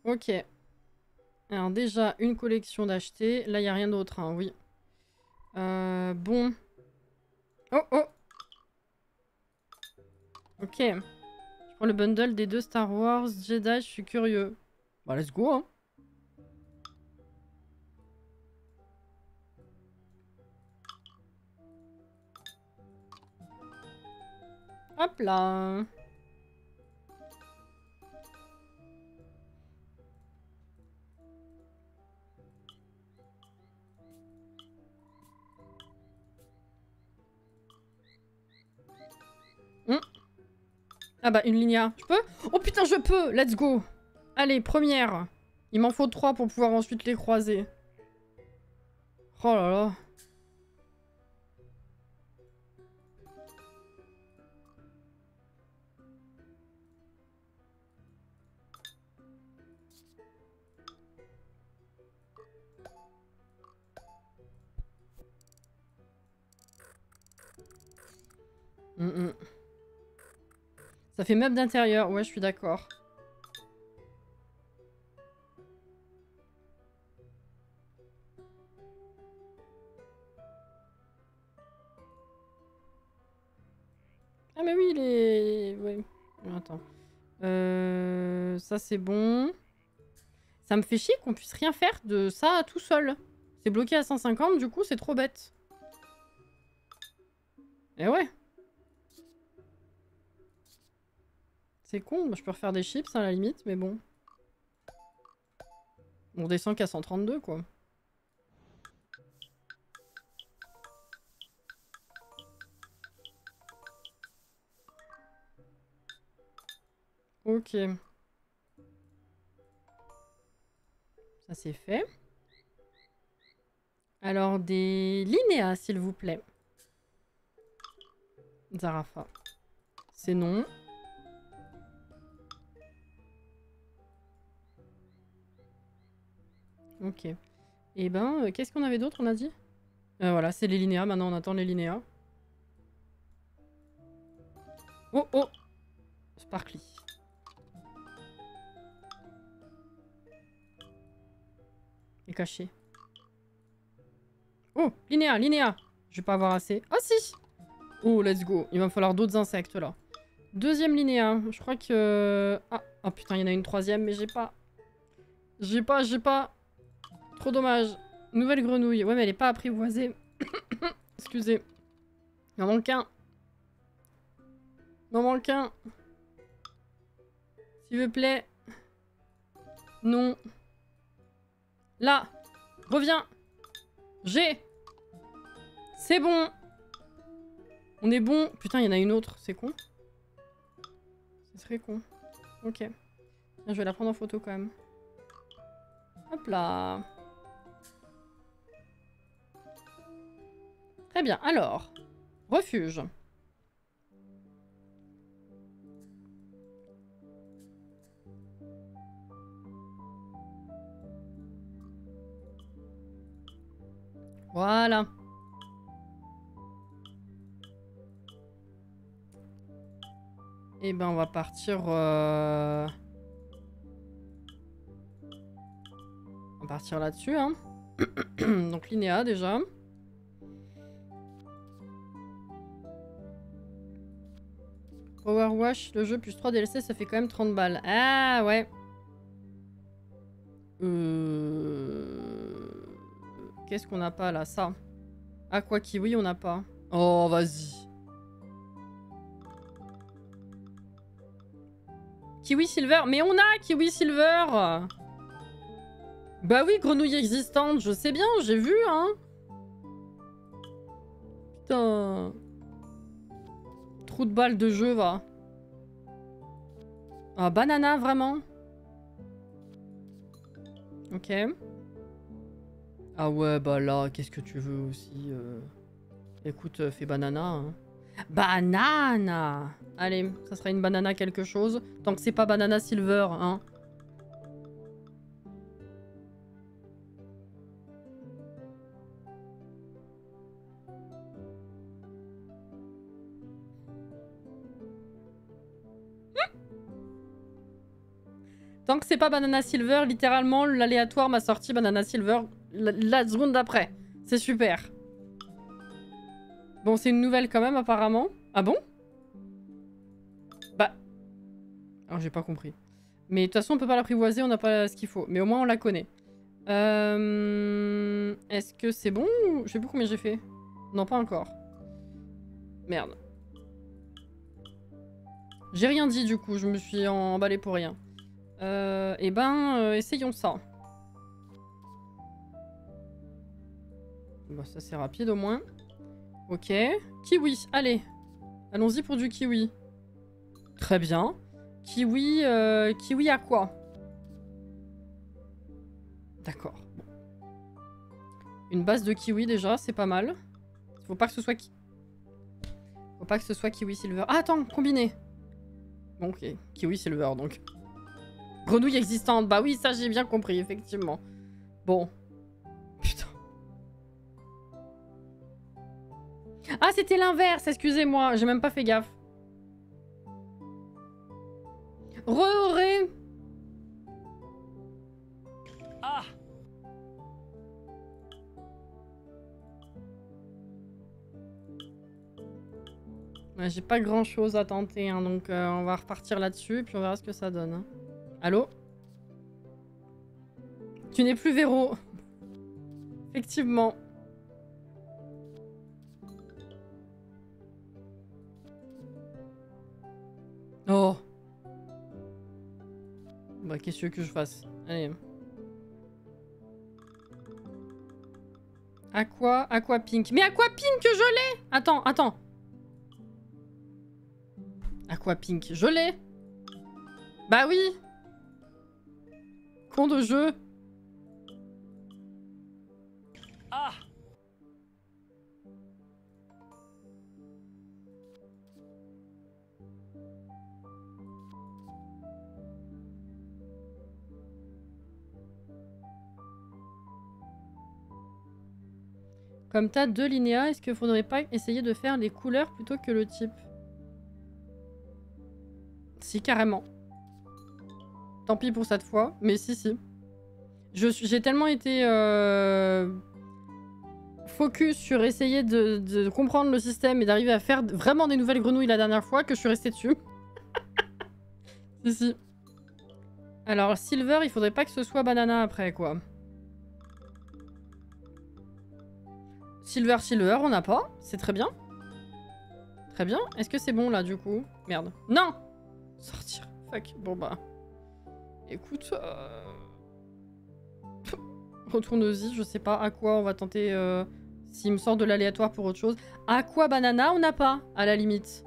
Ok. Alors déjà, une collection d'acheter. Là, il n'y a rien d'autre, hein, oui. Bon. Oh, oh. Ok. Je prends le bundle des 2 Star Wars Jedi, je suis curieux. Bah, let's go, hein. Hop là. Ah bah, une ligne A. Je peux? Oh putain, je peux! Let's go! Allez, première. Il m'en faut 3 pour pouvoir ensuite les croiser. Oh là là. Ça fait meuble d'intérieur. Ouais, je suis d'accord. Ah mais oui, il est... Ouais. Attends. Ça, c'est bon. Ça me fait chier qu'on puisse rien faire de ça tout seul. C'est bloqué à 150, du coup, c'est trop bête. Eh ouais. C'est con, bah, je peux refaire des chips à la limite, mais bon. On descend qu'à 132, quoi. Ok. Ça, c'est fait. Alors, des linéas, s'il vous plaît. Zarafa. C'est non. Ok. Et ben, qu'est-ce qu'on avait d'autre, on a dit? Voilà, c'est les linéas. Maintenant, on attend les linéas. Oh, oh! Sparkly. Et caché. Oh! Linéa, linéa! Je vais pas avoir assez. Ah si! Oh, let's go. Il va me falloir d'autres insectes, là. Deuxième linéa. Je crois que... Ah, oh, putain, il y en a une troisième, mais j'ai pas. J'ai pas. Trop dommage. Nouvelle grenouille. Ouais, mais elle est pas apprivoisée. Excusez. Il en manque un. Il en manque un. S'il vous plaît. Non. Là. Reviens. J'ai. C'est bon. On est bon. Putain, il y en a une autre. C'est con. Ce serait con. Ok. Je vais la prendre en photo quand même. Hop là. Très bien. Alors. Refuge. Voilà. Et ben on va partir... On va partir là-dessus, hein. Donc Linéa déjà. Power Wash, le jeu plus 3 DLC, ça fait quand même 30 balles. Ah ouais. Qu'est-ce qu'on n'a pas là? Ça. Aqua Kiwi, on n'a pas. Oh, vas-y. Kiwi Silver. Mais on a Kiwi Silver. Bah oui, grenouille existante. Je sais bien, j'ai vu, hein. Putain. Trou de balle de jeu, va. Ah, banana, vraiment? Ok. Ah ouais, bah là, qu'est-ce que tu veux aussi Écoute, fais banana. Hein. Banana! Allez, ça sera une banana quelque chose. Tant que c'est pas banana silver, hein. Tant que c'est pas banana silver, littéralement, l'aléatoire m'a sorti banana silver la seconde d'après. C'est super. Bon, c'est une nouvelle quand même, apparemment. Ah bon? Bah... Alors, j'ai pas compris. Mais de toute façon, on peut pas l'apprivoiser, on n'a pas ce qu'il faut. Mais au moins, on la connaît. Est-ce que c'est bon ou... Je sais plus combien j'ai fait. Non, pas encore. Merde. J'ai rien dit, du coup. Je me suis emballée pour rien. Eh ben, essayons ça. Bon, ça c'est rapide au moins. Ok. Kiwi, allez. Allons-y pour du kiwi. Très bien. Kiwi, kiwi à quoi? D'accord. Bon. Une base de kiwi déjà, c'est pas mal. Faut pas que ce soit Faut pas que ce soit kiwi silver. Ah attends, combiné. Bon, ok. Kiwi silver donc. Grenouille existante. Bah oui, ça j'ai bien compris, effectivement. Bon. Putain. Ah, c'était l'inverse, excusez-moi. J'ai même pas fait gaffe. Re-ré. Ah! Ouais, j'ai pas grand-chose à tenter, hein, donc on va repartir là-dessus, puis on verra ce que ça donne. Hein. Allô? Tu n'es plus Véro. Effectivement. Oh. Bah, qu'est-ce que tu veux que je fasse? Allez. Aqua Pink. Mais Aqua Pink, je l'ai! Attends. Aqua Pink, je l'ai! Bah oui! Con de jeu. Ah! Comme t'as 2 linéas, est-ce qu'il faudrait pas essayer de faire les couleurs plutôt que le type? Si, carrément. Tant pis pour cette fois, mais si. J'ai tellement été focus sur essayer de comprendre le système et d'arriver à faire vraiment des nouvelles grenouilles la dernière fois que je suis restée dessus. Si, si. Alors, Silver, il faudrait pas que ce soit Banana après, quoi. Silver, on n'a pas. C'est très bien. Très bien. Est-ce que c'est bon, là, du coup? Merde. Non! Sortir. Fuck. Bon, bah... Écoute... Retourne-y, je sais pas à quoi on va tenter... S'il me sort de l'aléatoire pour autre chose. À quoi Banana, on n'a pas, à la limite.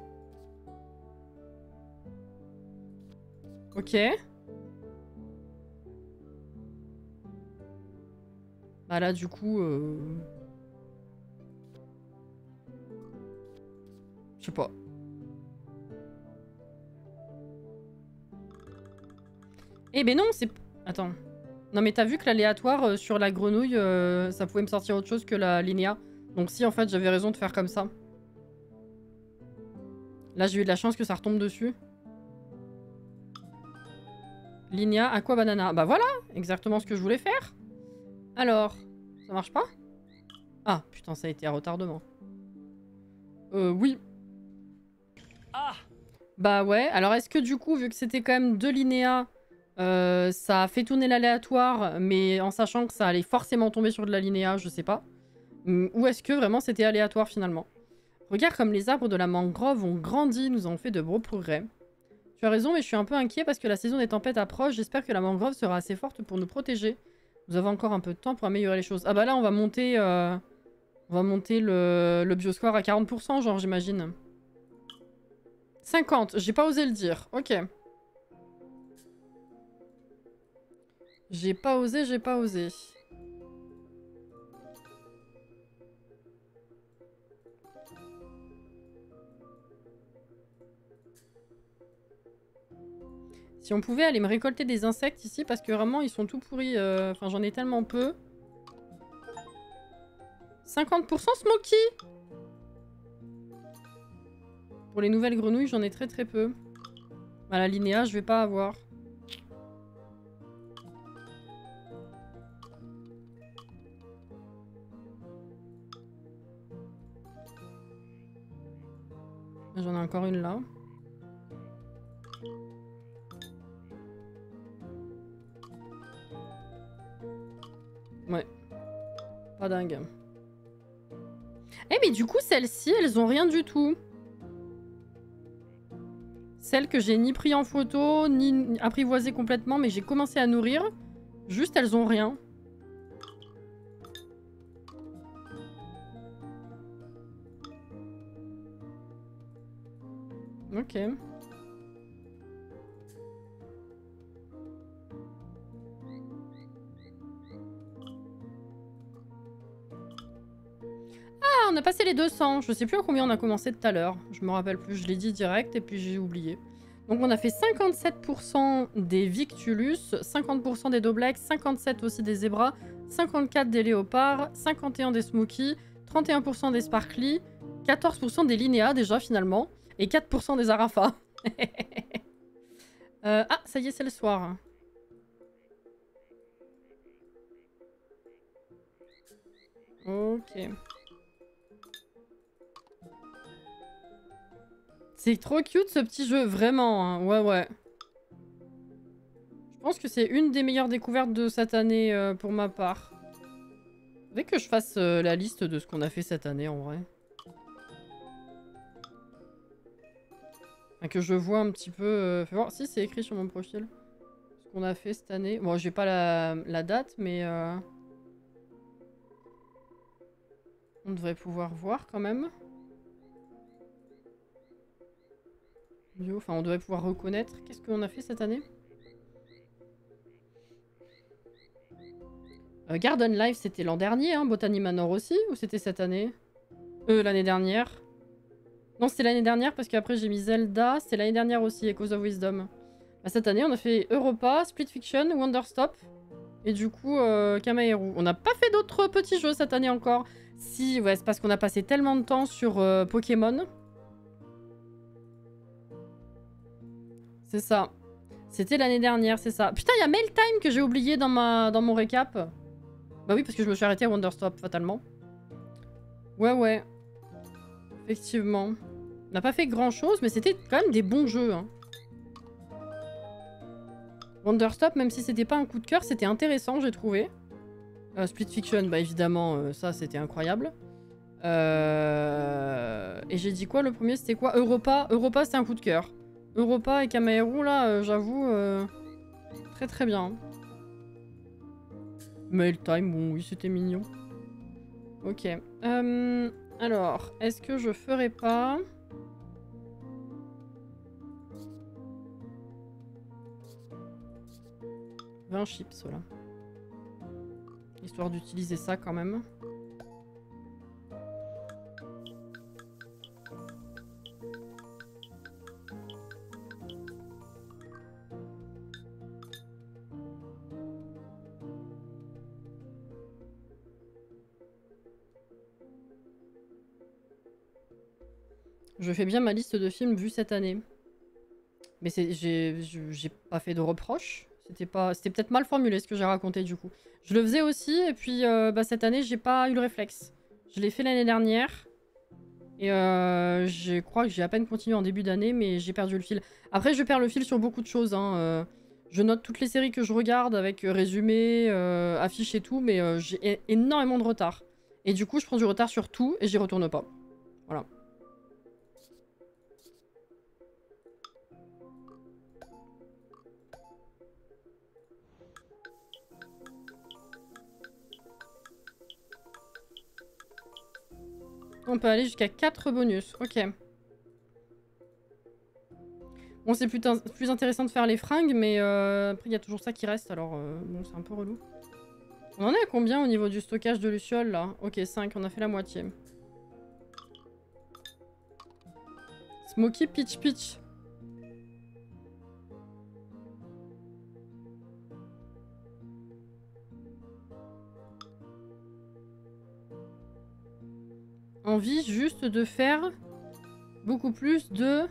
Ok. Bah là, du coup... Je sais pas. Eh ben non, c'est... Attends. Non mais t'as vu que l'aléatoire sur la grenouille, ça pouvait me sortir autre chose que la linéa. Donc si, en fait, j'avais raison de faire comme ça. Là, j'ai eu de la chance que ça retombe dessus. Linéa, aqua, banana. Bah voilà, exactement ce que je voulais faire. Alors, ça marche pas? Ah, putain, ça a été à retardement. Oui. Ah! Bah ouais, alors est-ce que du coup, vu que c'était quand même 2 linéas, ça a fait tourner l'aléatoire, mais en sachant que ça allait forcément tomber sur de la linéa, je sais pas. Ou est-ce que vraiment c'était aléatoire finalement? Regarde comme les arbres de la mangrove ont grandi, nous avons fait de beaux progrès. Tu as raison, mais je suis un peu inquiet parce que la saison des tempêtes approche. J'espère que la mangrove sera assez forte pour nous protéger. Nous avons encore un peu de temps pour améliorer les choses. Ah bah là, on va monter le bioscore à 40%, genre, j'imagine. 50, j'ai pas osé le dire. Ok. J'ai pas osé. Si on pouvait aller me récolter des insectes ici, parce que vraiment, ils sont tout pourris. Enfin, j'en ai tellement peu. 50% Smoky! Pour les nouvelles grenouilles, j'en ai très très peu. Bah, la linéa, je vais pas avoir. J'en ai encore une là. Ouais. Pas dingue. Eh mais du coup, celles-ci, elles ont rien du tout. Celles que j'ai ni pris en photo, ni apprivoisées complètement, mais j'ai commencé à nourrir. Juste, elles ont rien. Ok. Ah, on a passé les 200. Je sais plus à combien on a commencé tout à l'heure. Je me rappelle plus, je l'ai dit direct et puis j'ai oublié. Donc on a fait 57% des Victulus, 50% des Doblex, 57 aussi des Zébras, 54 des Léopards, 51 des Smoky, 31% des Sparkly, 14% des Linéas déjà finalement, et 4% des Arafas. Ah, ça y est, c'est le soir. Ok. C'est trop cute ce petit jeu, vraiment. Hein. Ouais, ouais. Je pense que c'est une des meilleures découvertes de cette année pour ma part. Faudrait que je fasse la liste de ce qu'on a fait cette année en vrai. Enfin, que je vois un petit peu... Fais voir si c'est écrit sur mon profil. Ce qu'on a fait cette année. Bon, j'ai pas la date, mais... On devrait pouvoir voir quand même. Enfin, on devrait pouvoir reconnaître. Qu'est-ce qu'on a fait cette année? Garden Life, c'était l'an dernier, hein. Botany Manor aussi? Ou c'était cette année? L'année dernière. Non, c'était l'année dernière parce qu'après j'ai mis Zelda. C'était l'année dernière aussi, Echoes of Wisdom. Bah, cette année, on a fait Europa, Split Fiction, Wonderstop. Et du coup, Kamaeru. On n'a pas fait d'autres petits jeux cette année encore. Si, ouais, c'est parce qu'on a passé tellement de temps sur Pokémon. C'est ça. C'était l'année dernière, c'est ça. Putain, il y a Mail Time que j'ai oublié dans mon récap. Bah oui, parce que je me suis arrêté à Wonderstop, fatalement. Ouais, ouais. Effectivement. On n'a pas fait grand chose, mais c'était quand même des bons jeux. Hein. Wonderstop, même si c'était pas un coup de cœur, c'était intéressant, j'ai trouvé. Split Fiction, bah évidemment, ça c'était incroyable. Et j'ai dit quoi le premier? C'était quoi? Europa. Europa, c'était un coup de cœur. Europa et Kamehameru, là, j'avoue, très très bien. Mail Time, bon oui, c'était mignon. Ok. Alors, est-ce que je ferais pas... « 20 chips, là. Histoire d'utiliser ça quand même. Je fais bien ma liste de films vus cette année. Mais j'ai pas fait de reproches. C'était peut-être mal formulé ce que j'ai raconté du coup. Je le faisais aussi et puis bah, cette année j'ai pas eu le réflexe. Je l'ai fait l'année dernière. Et je crois que j'ai à peine continué en début d'année mais j'ai perdu le fil. Après je perds le fil sur beaucoup de choses. Hein. Je note toutes les séries que je regarde avec résumé, affiches et tout. Mais j'ai énormément de retard. Et du coup je prends du retard sur tout et j'y retourne pas. Voilà. On peut aller jusqu'à 4 bonus. Ok. Bon, c'est plus intéressant de faire les fringues, mais après, il y a toujours ça qui reste, alors bon, c'est un peu relou. On en est à combien au niveau du stockage de lucioles, là? Ok, 5, on a fait la moitié. Smoky Peach Peach. Envie juste de faire beaucoup plus de...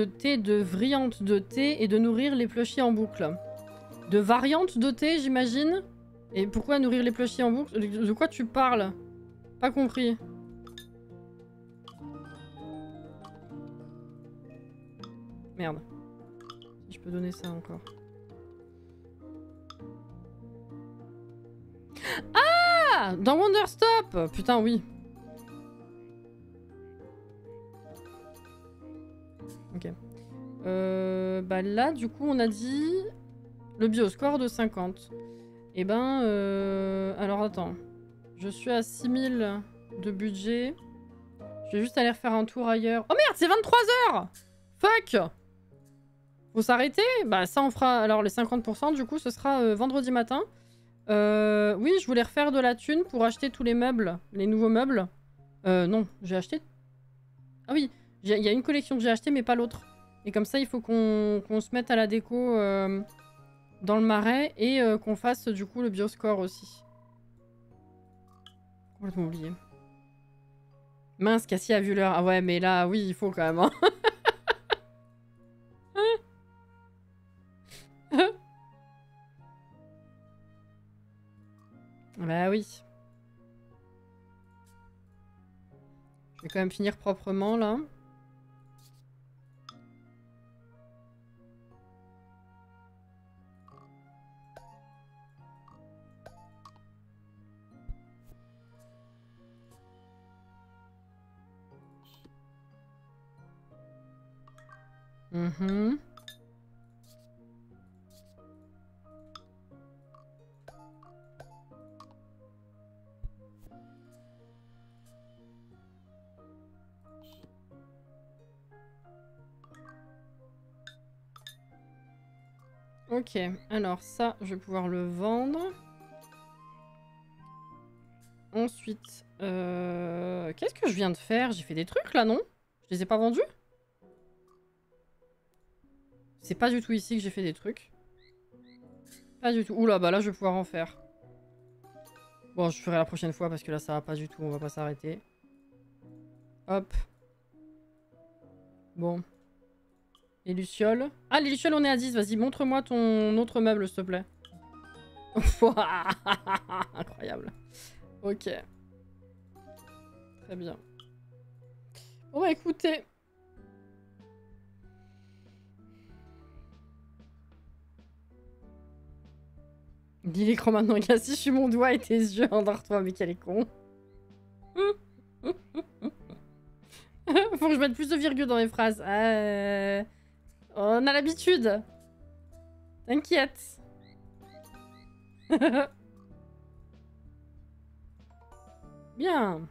thé, de variantes de thé et de nourrir les plushies en boucle. De variantes de thé, j'imagine? Et pourquoi nourrir les plushies en boucle? De quoi tu parles? Pas compris. Merde. Si je peux donner ça encore. Ah! Dans Wonderstop! Putain, oui. Ok. Bah là, du coup, on a dit... Le bioscore de 50. Et ben... Alors, attends. Je suis à 6000 de budget. Je vais juste aller refaire un tour ailleurs. Oh merde, c'est 23 h! Fuck! Faut s'arrêter? Bah ça, on fera... Alors, les 50%, du coup, ce sera vendredi matin. Oui, je voulais refaire de la thune pour acheter tous les meubles. Les nouveaux meubles. Non, j'ai acheté... Ah oui, il y a une collection que j'ai achetée, mais pas l'autre. Et comme ça, il faut qu'on se mette à la déco dans le marais et qu'on fasse du coup le bioscore aussi. Complètement oublié. Mince, Cassie a vu l'heure. Ah ouais, mais là, oui, il faut quand même. Hein. Bah oui. Je vais quand même finir proprement là. Mhm. Ok, alors ça, je vais pouvoir le vendre. Ensuite, qu'est-ce que je viens de faire? J'ai fait des trucs là, non? Je les ai pas vendus? C'est pas du tout ici que j'ai fait des trucs. Pas du tout. Oula, bah là, je vais pouvoir en faire. Bon, je ferai la prochaine fois parce que là, ça va pas du tout. On va pas s'arrêter. Hop. Bon. Les lucioles. Ah, les lucioles, on est à 10. Vas-y, montre-moi ton autre meuble, s'il te plaît. Incroyable. Ok. Très bien. Bon, bah écoutez. Dis l'écran maintenant, gars. Si je suis mon doigt et tes yeux, endors-toi, mais quel est con. Faut que je mette plus de virgule dans mes phrases. On a l'habitude. T'inquiète. Bien.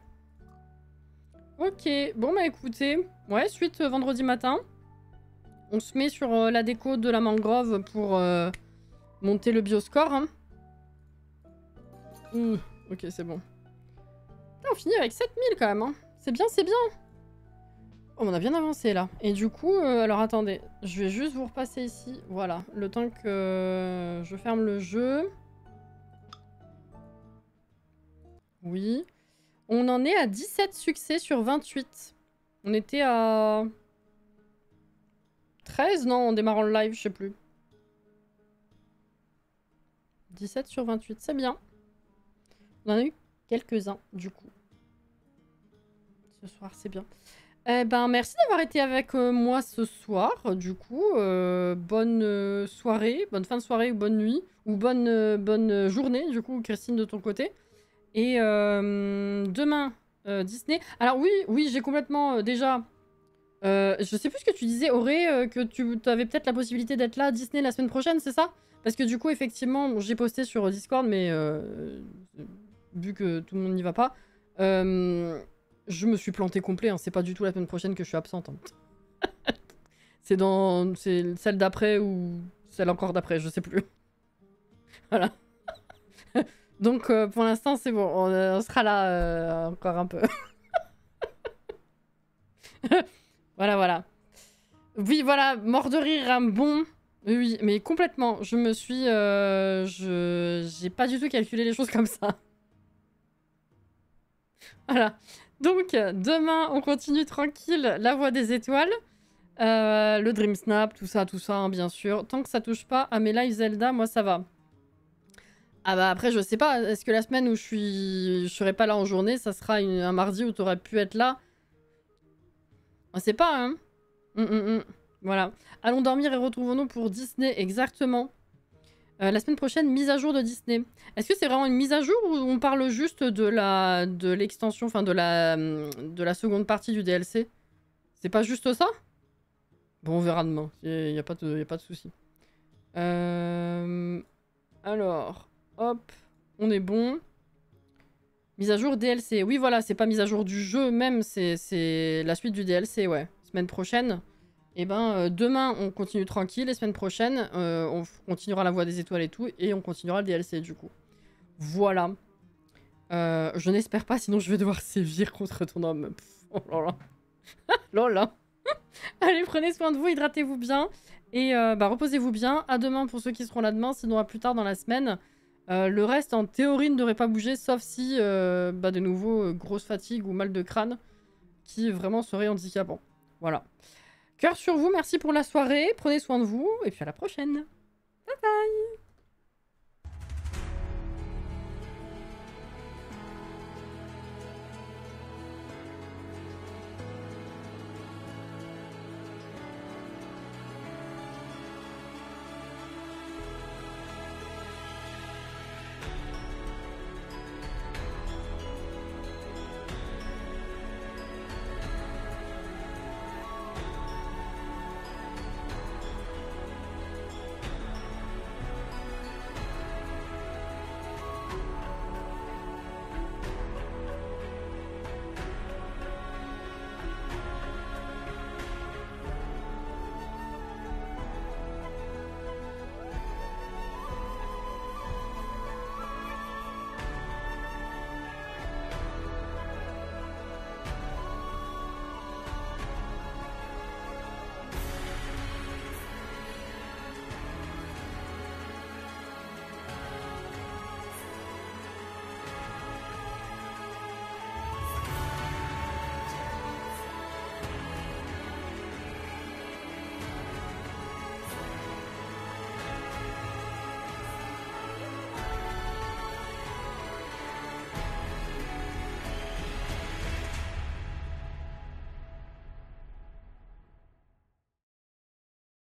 Ok. Bon, bah écoutez. Ouais, suite vendredi matin. On se met sur la déco de la mangrove pour monter le bioscore. Hein. Ok, c'est bon. Putain, on finit avec 7000 quand même. Hein. C'est bien, c'est bien. Oh, on a bien avancé là. Et du coup, alors attendez, je vais juste vous repasser ici. Voilà, le temps que je ferme le jeu. Oui. On en est à 17 succès sur 28. On était à 13, non, en démarrant le live, je sais plus. 17 sur 28, c'est bien. On en a eu quelques-uns, du coup. Ce soir, c'est bien. Eh ben, merci d'avoir été avec moi ce soir. Du coup, bonne soirée, bonne fin de soirée ou bonne nuit. Ou bonne journée, du coup, Christine, de ton côté. Et demain, Disney. Alors oui, j'ai complètement déjà... je sais plus ce que tu disais, Auré, que tu avais peut-être la possibilité d'être là à Disney la semaine prochaine, c'est ça? Parce que du coup, effectivement, bon, j'ai posté sur Discord, mais vu que tout le monde n'y va pas, je me suis plantée complet. Hein. C'est pas du tout la semaine prochaine que je suis absente. Hein. C'est celle d'après ou celle encore d'après, je sais plus. Voilà. Donc pour l'instant, c'est bon. On sera là encore un peu. Voilà, voilà. Oui, voilà, mort de rire, un bon. Oui, mais complètement. Je me suis... j'ai pas du tout calculé les choses comme ça. Voilà. Donc, demain, on continue tranquille la voie des étoiles. Le Dream Snap, tout ça, hein, bien sûr. Tant que ça touche pas à mes lives Zelda, moi, ça va. Ah bah après, je sais pas. Est-ce que la semaine où je serai pas là en journée, ça sera un mardi où t'aurais pu être là? On sait pas, hein. Voilà. Allons dormir et retrouvons-nous pour Disney, exactement. La semaine prochaine, mise à jour de Disney. Est-ce que c'est vraiment une mise à jour ou on parle juste de l'extension, enfin de la seconde partie du DLC? C'est pas juste ça? Bon, on verra demain. Y a pas de souci. Alors, hop, on est bon. Mise à jour DLC. Oui, voilà, c'est pas mise à jour du jeu même, c'est la suite du DLC, ouais. Semaine prochaine. Et ben, demain, on continue tranquille. Et semaine prochaine, on continuera la voie des étoiles et tout. Et on continuera le DLC, du coup. Voilà. Je n'espère pas, sinon je vais devoir sévir contre ton homme. Pff, oh là là. Lola. Allez, prenez soin de vous, hydratez-vous bien. Et reposez-vous bien. À demain pour ceux qui seront là demain, sinon à plus tard dans la semaine. Le reste, en théorie, ne devrait pas bouger, sauf si, de nouveau, grosse fatigue ou mal de crâne, qui vraiment serait handicapant. Voilà. Cœur sur vous, merci pour la soirée, prenez soin de vous, et puis à la prochaine.